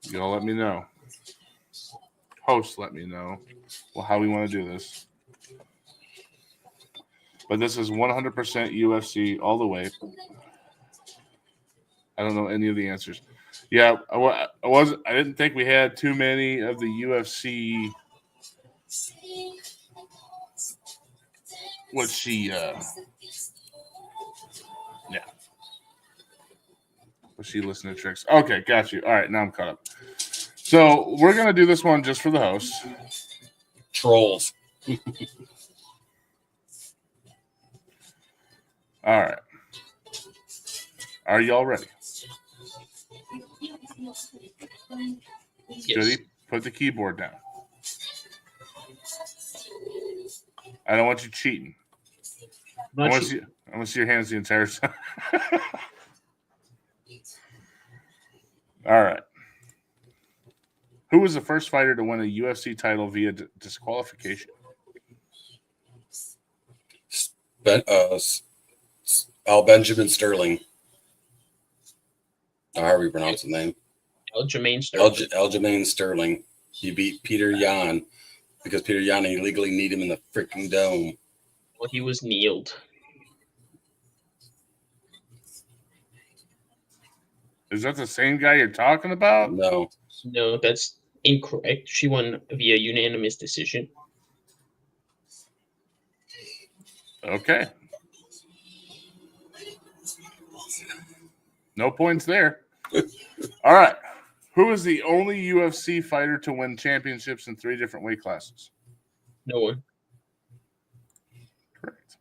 Y'all let me know. Host, let me know how we want to do this. But this is 100% UFC all the way. I don't know any of the answers. Yeah, I didn't think we had too many of the UFC. What's she? Yeah. Was she listening to tricks? Okay, got you. All right, now I'm caught up. So we're gonna do this one just for the host. Trolls. All right. Are y'all ready? Yes. Goody, put the keyboard down. I don't want you cheating. I want to see your hands the entire time. All right. Who was the first fighter to win a UFC title via disqualification? Benjamin Sterling. However you pronounce the name. Aljamain Sterling. Aljamain Sterling. He beat Peter Yan because Peter Yan illegally kneed him in the freaking dome. Well, he was kneeled. Is that the same guy you're talking about? No. No, that's incorrect. She won via unanimous decision. Okay. No points there. All right. Who is the only UFC fighter to win championships in 3 different weight classes? No one. Correct.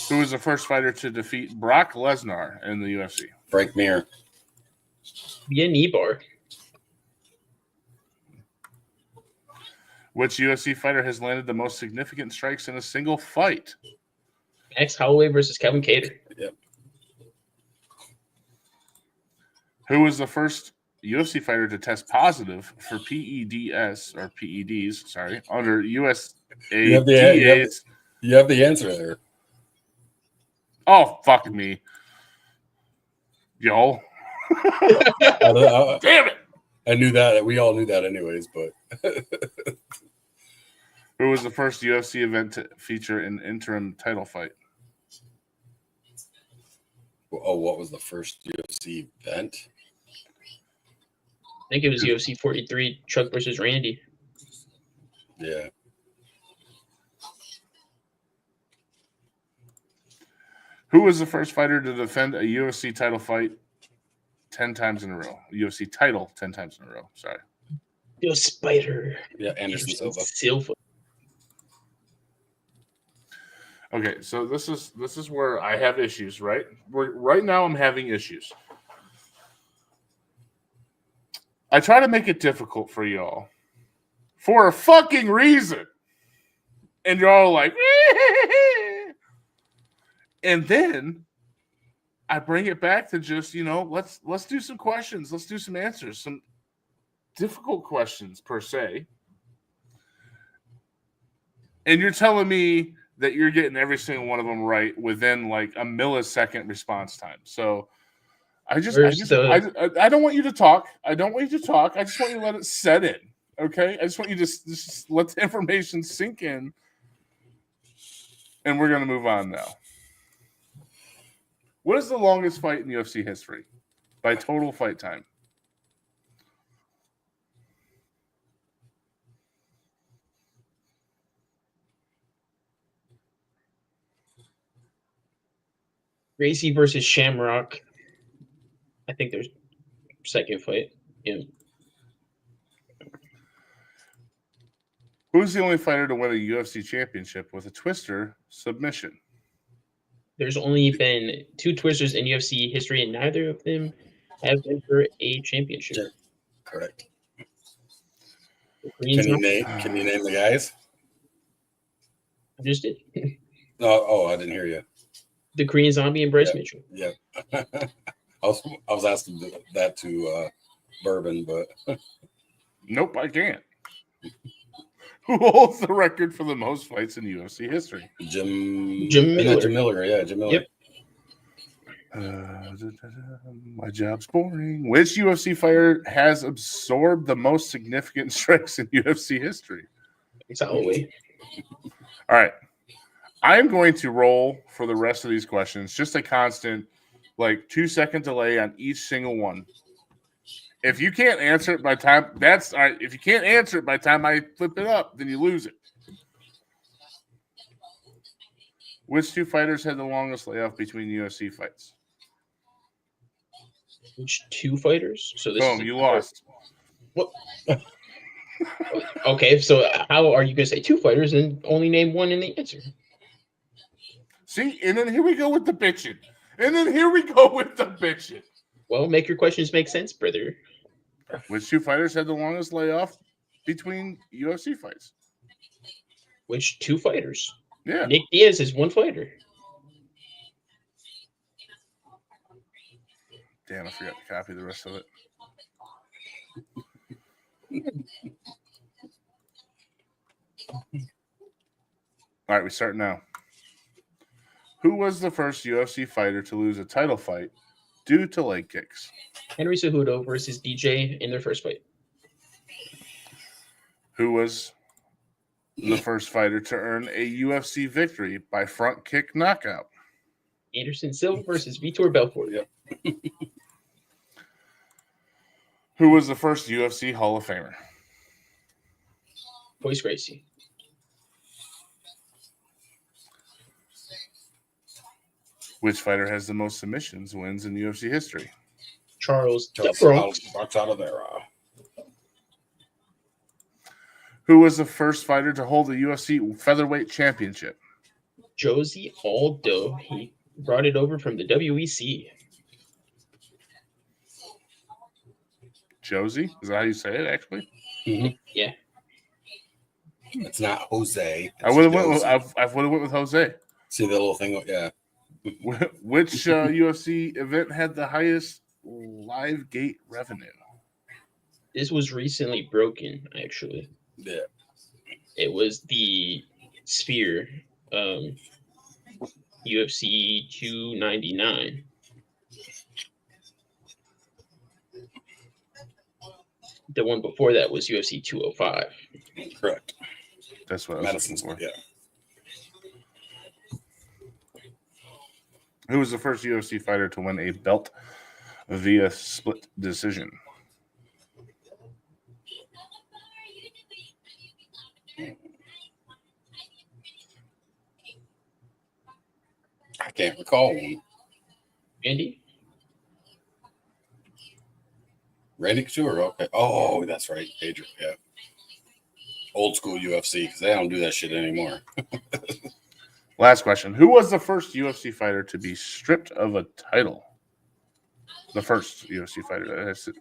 Who was the first fighter to defeat Brock Lesnar in the UFC? Frank Mir. Via knee bar. Which UFC fighter has landed the most significant strikes in a single fight? Max Holloway versus Kevin Kattar. Yep. Who was the first UFC fighter to test positive for PEDs or PEDs? Sorry, under USADA's. You have the answer there. Oh, fuck me, yo! Damn it! I knew that. We all knew that, anyways. But who was the first UFC event to feature an interim title fight? Oh, what was the first UFC event? I think it was UFC 43, Chuck versus Randy. Yeah. Who was the first fighter to defend a UFC title fight 10 times in a row? UFC title 10 times in a row. Sorry. The Spider. Yeah, Anderson Silva. Okay, so this is where I have issues, right? Right now I'm having issues. I try to make it difficult for y'all for a fucking reason. And you're all like, and then I bring it back to just, let's do some questions. Let's do some answers, some difficult questions per se. And you're telling me that you're getting every single one of them right within like a millisecond response time. So I don't want you to talk. I don't want you to talk. I just want you to let it set in. Okay? I just want you to just let the information sink in. And we're going to move on now. What is the longest fight in UFC history by total fight time? Gracie versus Shamrock. I think there's second fight. Yeah. Who's the only fighter to win a UFC championship with a twister submission? There's only been 2 twisters in UFC history, and neither of them have been for a championship. Correct. Korean zombie. Can you name the guys? I just did. Oh, I didn't hear you. The Korean zombie and Bryce Yeah. Mitchell. Yeah. I was asking that to Bourbon, but Nope, I can't. Who holds the record for the most fights in UFC history? Jim Jim Miller. Miller. Yeah, Jim Miller. Yep. My job's boring. Which UFC fighter has absorbed the most significant strikes in UFC history? It's Holloway. All right. I'm going to roll for the rest of these questions. Just a constant, 2-second delay on each single one. If you can't answer it by time, that's all right. If you can't answer it by the time I flip it up, then you lose it. Which two fighters had the longest layoff between UFC fights? Which two fighters? So this Boom, is you lost. What? Okay, so how are you going to say two fighters and only name one in the answer? See, and then here we go with the bitching. Well, make your questions make sense, brother. Which two fighters had the longest layoff between UFC fights? Which two fighters? Yeah. Nick Diaz is one fighter. Damn, I forgot to copy the rest of it. All right, we start now. Who was the first UFC fighter to lose a title fight due to leg kicks? Henry Cejudo versus DJ in their first fight. Who was the first fighter to earn a UFC victory by front kick knockout? Anderson Silva versus Vitor Belfort. Yep. Who was the first UFC Hall of Famer? Royce Gracie. Which fighter has the most submissions wins in UFC history? Charles the Bronx. Oliveira. Who was the first fighter to hold the UFC featherweight championship? Josie Aldo. He brought it over from the WEC. Josie? Is that how you say it, actually? Mm-hmm. Yeah. It's not Jose. I would have went with Jose. See the little thing? Yeah. Which UFC event had the highest live gate revenue? This was recently broken, actually. Yeah. It was the Sphere, UFC 299. The one before that was UFC 205. Correct. That's what I was Madison's. looking for. Yeah. Who was the first UFC fighter to win a belt via split decision? I can't recall one. Andy? Randy Couture. Okay. Oh, that's right. Pedro. Yeah. Old school UFC because they don't do that shit anymore. Last question. Who was the first UFC fighter to be stripped of a title? The first UFC fighter that has it.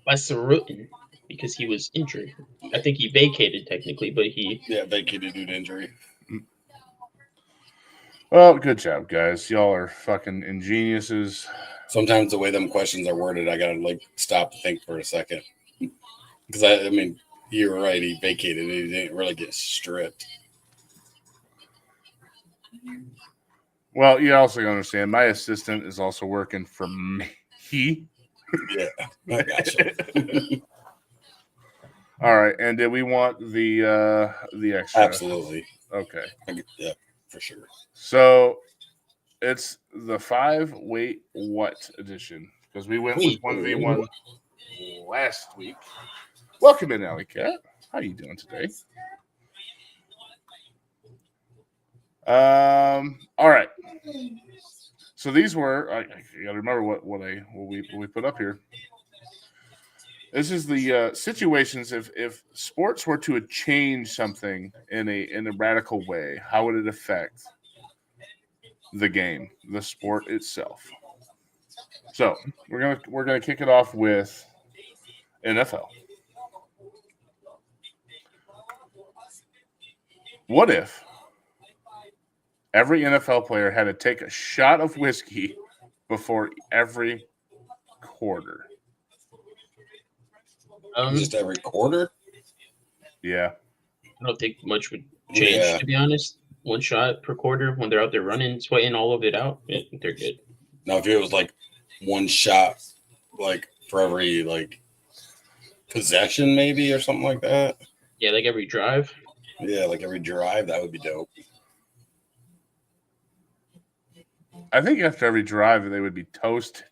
Rutten, because he was injured. I think he vacated technically, but he. Yeah, vacated due to injury. Well, good job, guys. Y'all are fucking ingeniuses. Sometimes the way them questions are worded, I gotta stop to think for a second. Because I mean, you're right. He vacated. He didn't really get stripped. Well, you also understand my assistant is also working for me. Yeah, I gotcha. All right, and did we want the extra? Absolutely. Okay. Yeah, for sure. So it's the 5-weight what edition because we went with 1v1 last week. Welcome in, Alley Cat. How you doing today? All right. So these were I got to remember what we put up here. This is the situations if sports were to change something in a radical way, how would it affect the game, the sport itself? So we're gonna kick it off with NFL. What if every NFL player had to take a shot of whiskey before every quarter? Just every quarter? Yeah. I don't think much would change, to be honest. One shot per quarter when they're out there running, sweating all of it out, they're good. Now, if it was like one shot, like for every like possession, maybe or something like that. Yeah, like every drive. Yeah, like every drive, that would be dope. I think after every drive, they would be toasted.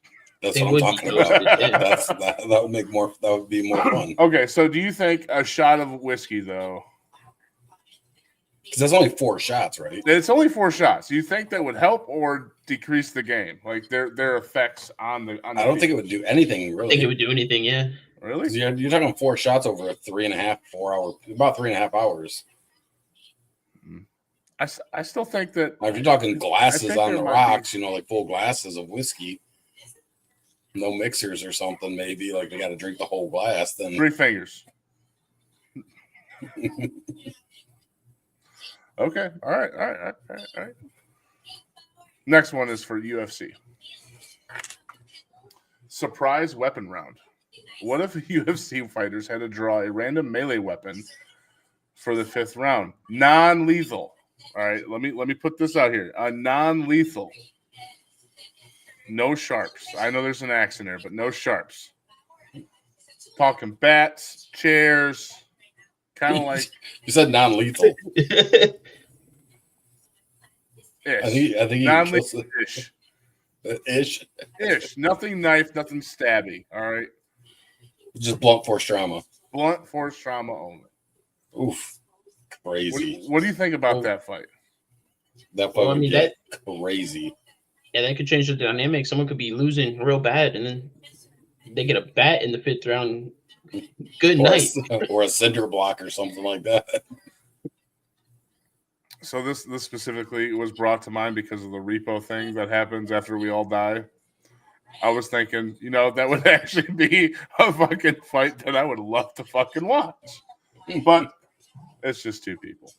That's They what I'm would be talking about. toasted, yeah. That would make more. That would be more fun. Okay, so do you think a shot of whiskey, though? Because that's only 4 shots, right? It's only 4 shots. Do you think that would help or decrease the game? Like their effects on the. I don't think it would do anything I really. think it would do anything, yeah. Really? You're talking 4 shots over a 3.5, 4 hour, about 3.5 hours. I still think that. Now, if you're talking glasses think on there the might rocks, like full glasses of whiskey, no mixers or something, maybe like they got to drink the whole glass. Then 3 fingers. Okay. All right. Next one is for UFC. Surprise weapon round. What if UFC fighters had to draw a random melee weapon for the 5th round? Non-lethal. All right, let me put this out here. A non-lethal. No sharps. I know there's an axe in there, but no sharps. Talking bats, chairs, kind of like you said non-lethal. ish. I think you Non-lethal ish. Ish. Nothing knife, nothing stabby. All right. Just blunt force trauma. Blunt force trauma only. Oof. Crazy. What do you think about that fight? That fight would be crazy. Yeah, that could change the dynamic. Someone could be losing real bad, and then they get a bat in the 5th round. Good night. Or a cinder block or something like that. So this specifically was brought to mind because of the repo thing that happens after we all die. I was thinking, that would actually be a fucking fight that I would love to fucking watch. But it's just 2 people.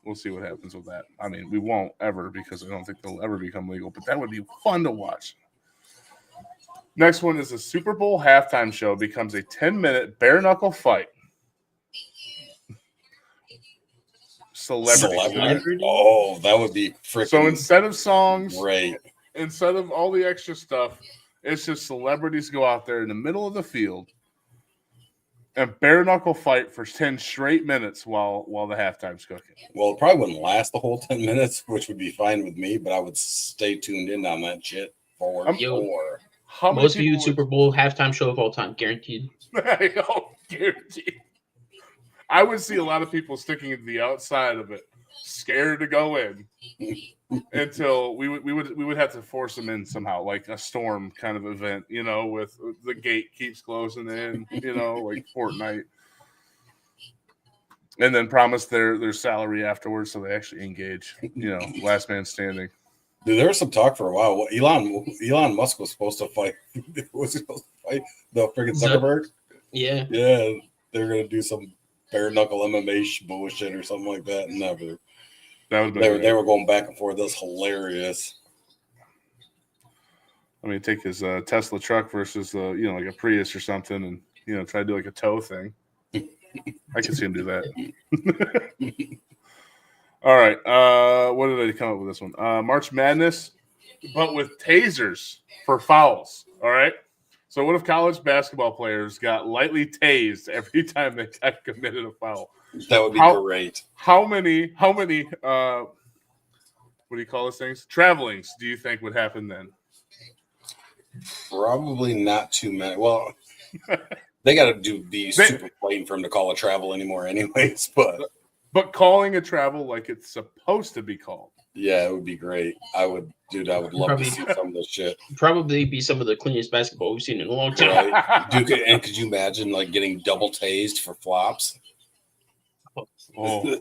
We'll see what happens with that. I mean, we won't ever because I don't think they'll ever become legal, but that would be fun to watch. Next one is a Super Bowl halftime show becomes a 10-minute bare-knuckle fight. Celebrity. Oh, that would be freaking. So instead of songs, right. Instead of all the extra stuff, it's just celebrities go out there in the middle of the field and bare knuckle fight for 10 straight minutes while the halftime's cooking. Well, it probably wouldn't last the whole 10 minutes, which would be fine with me, but I would stay tuned in on that shit for sure. Most viewed Super Bowl halftime show of all time, guaranteed. Guaranteed. I would see a lot of people sticking to the outside of it, scared to go in, until we would have to force them in somehow, like a storm kind of event, with the gate keeps closing in, like Fortnite, and then promise their salary afterwards, so they actually engage. Last man standing. Dude, there was some talk for a while. Elon Musk was supposed to fight. Was he supposed to fight the freaking Zuckerberg? Yeah. Yeah, they're gonna do some bare knuckle MMA bullshit or something like that. Never. They were going back and forth. That's hilarious. I mean, take his Tesla truck versus like a Prius or something, and try to do like a tow thing. I can see him do that. All right, what did I come up with this one? March Madness, but with tasers for fouls. All right. So what if college basketball players got lightly tased every time they committed a foul? That would be great. How many what do you call those things? Travelings do you think would happen then? Probably not too many. Well, they got to be super plain for him to call a travel anymore anyways. But calling a travel like it's supposed to be called. Yeah, it would be great. I would love to see some of this shit. Probably be some of the cleanest basketball we've seen in a long time. Right? Dude, and could you imagine like getting double tased for flops? Oh.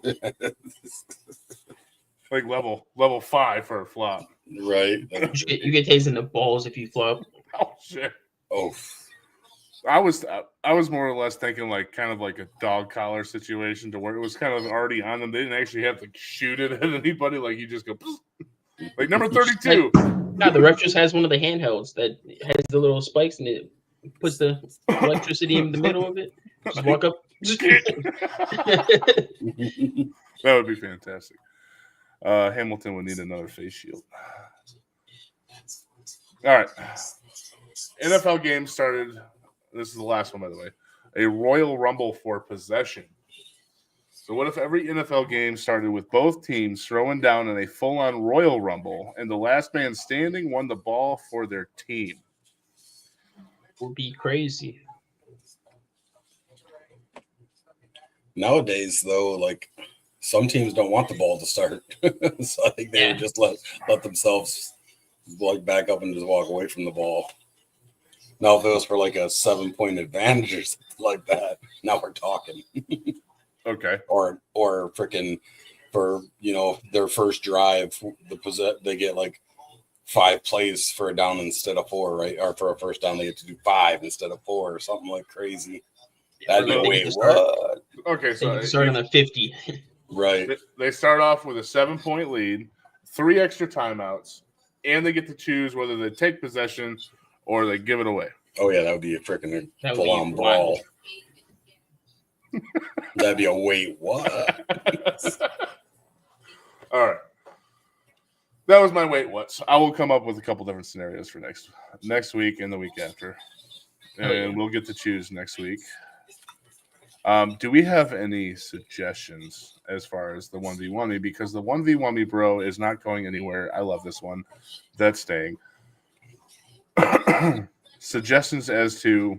Like level 5 for a flop. Right. You get tased in the balls if you flop. Oh shit. Oh. I was more or less thinking like kind of like a dog collar situation to where it was kind of already on them. They didn't actually have to shoot it at anybody. Like you just go like number 32. No, the ref just has one of the handhelds that has the little spikes and it puts the electricity in the middle of it. Just walk up. That would be fantastic. Hamilton would need another face shield. All right. NFL game started. This is the last one, by the way. A Royal Rumble for possession. So what if every NFL game started with both teams throwing down in a full-on Royal Rumble, and the last man standing won the ball for their team? Would be crazy. Nowadays, though, like some teams don't want the ball to start, so I think they would just let themselves like back up and just walk away from the ball. Now, if it was for like a 7-point advantage or something like that, now we're talking. Okay. Or freaking for their first drive, they get like 5 plays for a down instead of 4, right? Or for a first down, they get to do 5 instead of 4, or something like crazy. That'd be wait, what? Okay, so you start on a 50. Right. They start off with a 7-point lead, 3 extra timeouts, and they get to choose whether they take possession or they give it away. Oh yeah, that would be a freaking That would full-on be brawl. That'd be a wait, what? All right. That was my wait what. I will come up with a couple different scenarios for next week and the week after. And we'll get to choose next week. Do we have any suggestions as far as the 1v1 me? Because the 1v1 me, bro, is not going anywhere. I love this one. That's staying. Suggestions as to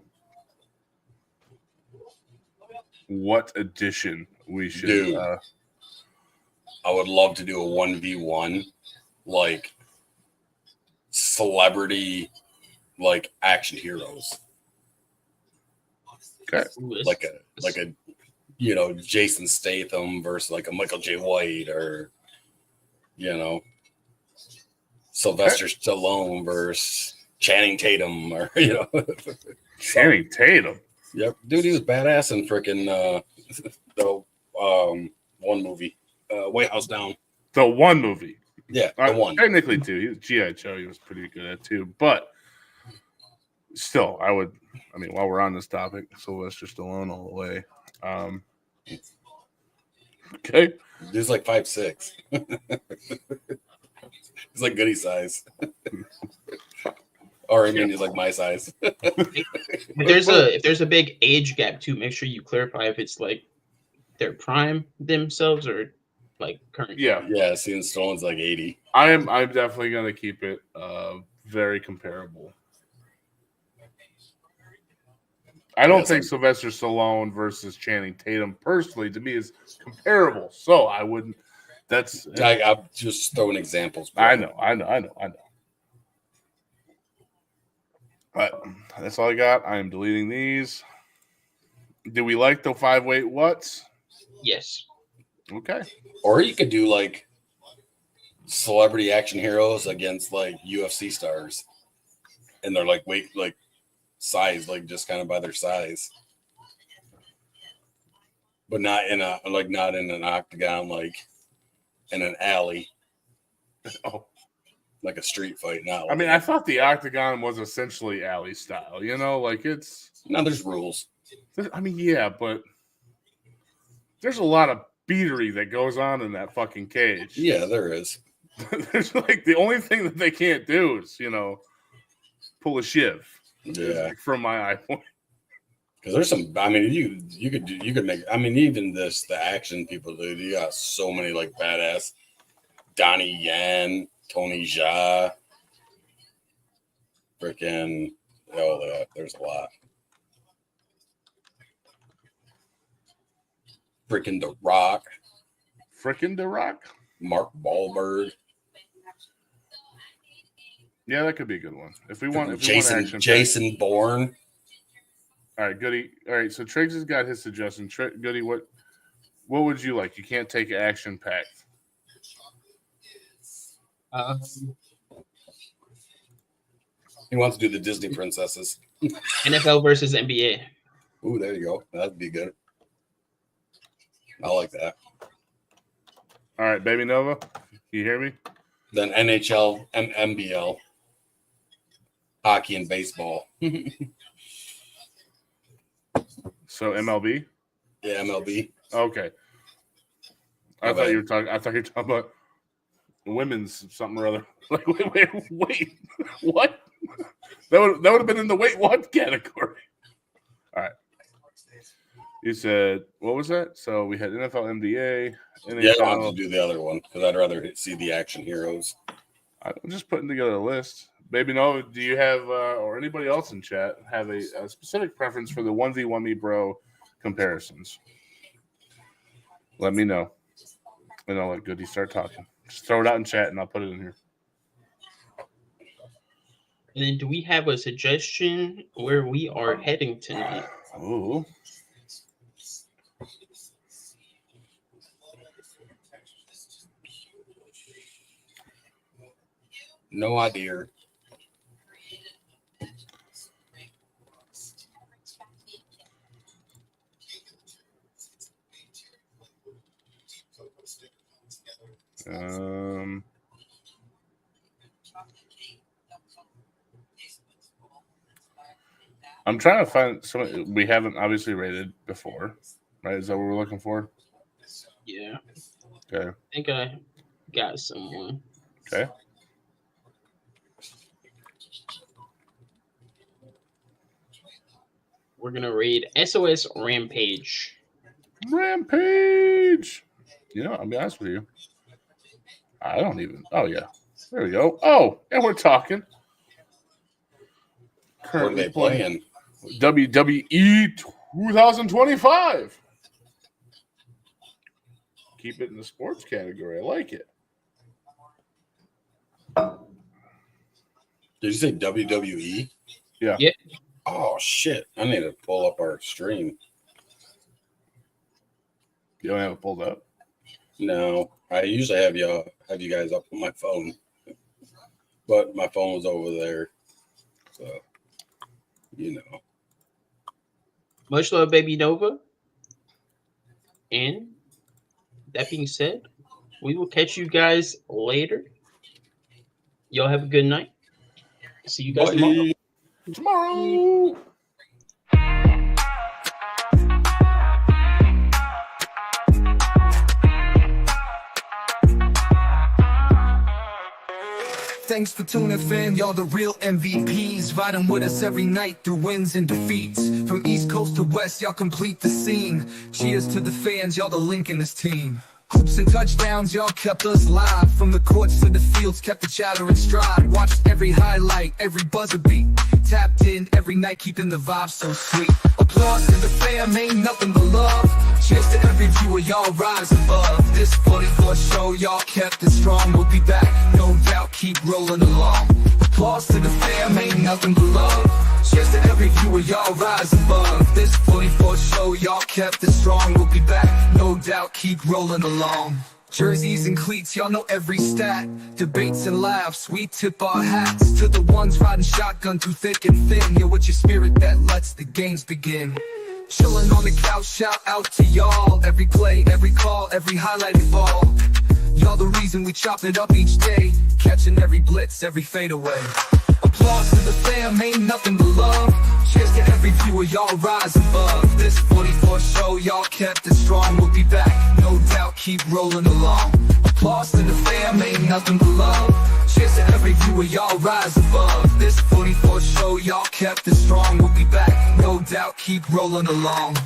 what edition we should Dude. I would love to do a 1v1 like celebrity like action heroes. Okay. Like a Jason Statham versus like a Michael J. White, or Sylvester Stallone versus Channing Tatum, or Channing Tatum. Yep, dude, he was badass in freaking the one movie, White House Down. The one movie. Yeah, the one. Technically, too. He was G.I. Joe. He was pretty good at too. But still, while we're on this topic, Sylvester Stallone all the way. Okay. He's like 5'6". He's like Goody size. Or I mean, he's like my size. If there's a big age gap too, make sure you clarify if it's like their prime themselves or like current. Yeah. Yeah, seeing Stallone's like 80. I'm definitely gonna keep it very comparable. I don't think Sylvester Stallone versus Channing Tatum personally to me is comparable. So I wouldn't. I'm just throwing examples. Bro. I know. But that's all I got. I am deleting these. Do we like the 5 wait whats? Yes. Okay. Or you could do like celebrity action heroes against like UFC stars, and they're like size, like just kind of by their size, but not in an octagon, like in an alley. Oh. Like a street fight, not. I thought the octagon was essentially alley style. Like it's. No, there's rules. Yeah, but there's a lot of beatery that goes on in that fucking cage. Yeah, there is. There's like the only thing that they can't do is pull a shiv. Yeah, from my eye point. Because there's some. You could make. Even the action people, dude. You got so many like badass. Donnie Yen, Tony Jaa, freaking there's a lot. Freaking The Rock. Mark Wahlberg. Yeah, that could be a good one. If we want Jason Bourne. All right, Goody. All right, so Triggs has got his suggestion. Goody, what would you like? You can't take action packed. He wants to do the Disney princesses. NFL versus NBA. Ooh, there you go. That'd be good. I like that. All right, Baby Nova, you hear me? Then NHL and NBL. Hockey and baseball. So MLB? Yeah, MLB. Okay. I thought you were talking about women's something or other. Like, wait. What? That would have been in the wait what category. All right. You said, what was that? So we had NFL, NBA, NHL. Yeah, I want to do the other one because I'd rather see the action heroes. I'm just putting together a list. Baby, no, do you have, or anybody else in chat, have a specific preference for the 1v1me bro comparisons? Let me know. And I'll let Goody start talking. Just throw it out in chat and I'll put it in here. And then do we have a suggestion where we are heading tonight? Ooh. No idea. I'm trying to find something we haven't obviously rated before, right? Is that what we're looking for? Yeah. Okay. I think I got someone. Okay. We're going to raid SOS Rampage. Rampage! You know, I'll be honest with you. I don't even. Oh, yeah. There we go. Oh, and we're talking. What are Currently they playing? WWE 2025. Keep it in the sports category. I like it. Did you say WWE? Yeah. Yeah. Oh, shit. I need to pull up our stream. You don't have it pulled up? No, I usually have you guys up on my phone, but my phone was over there, so you know. Much love, Baby Nova. And that being said, we will catch you guys later. Y'all have a good night. See you guys tomorrow. Tomorrow. Thanks for tuning in, y'all the real MVPs. Riding with us every night through wins and defeats. From East Coast to West, y'all complete the scene. Cheers to the fans, y'all the link in this team. Hoops and touchdowns, y'all kept us live. From the courts to the fields, kept the chatter in stride. Watched every highlight, every buzzer beat. Tapped in every night, keeping the vibe so sweet. Applause to the fam, ain't nothing but love. Cheers to every viewer, y'all rise above. This 44 show, y'all kept it strong. We'll be back, no doubt, keep rolling along. Applause to the fam, ain't nothing but love. Cheers to every viewer, y'all rise above. This 44 show, y'all kept it strong. We'll be back, no doubt, keep rolling along. Jerseys and cleats, y'all know every stat. Debates and laughs, we tip our hats to the ones riding shotgun through thick and thin. You're with your spirit that lets the games begin. Chilling on the couch, shout out to y'all. Every play, every call, every highlighted ball. Y'all the reason we chop it up each day. Catching every blitz, every fadeaway. Applause to the fam, ain't nothing but love. Cheers to every viewer, y'all rise above. This 44 show, y'all kept it strong. We'll be back, no doubt, keep rolling along. Applause to the fam, ain't nothing but love. Cheers to every viewer, y'all rise above. This 44 show, y'all kept it strong. We'll be back, no doubt, keep rolling along.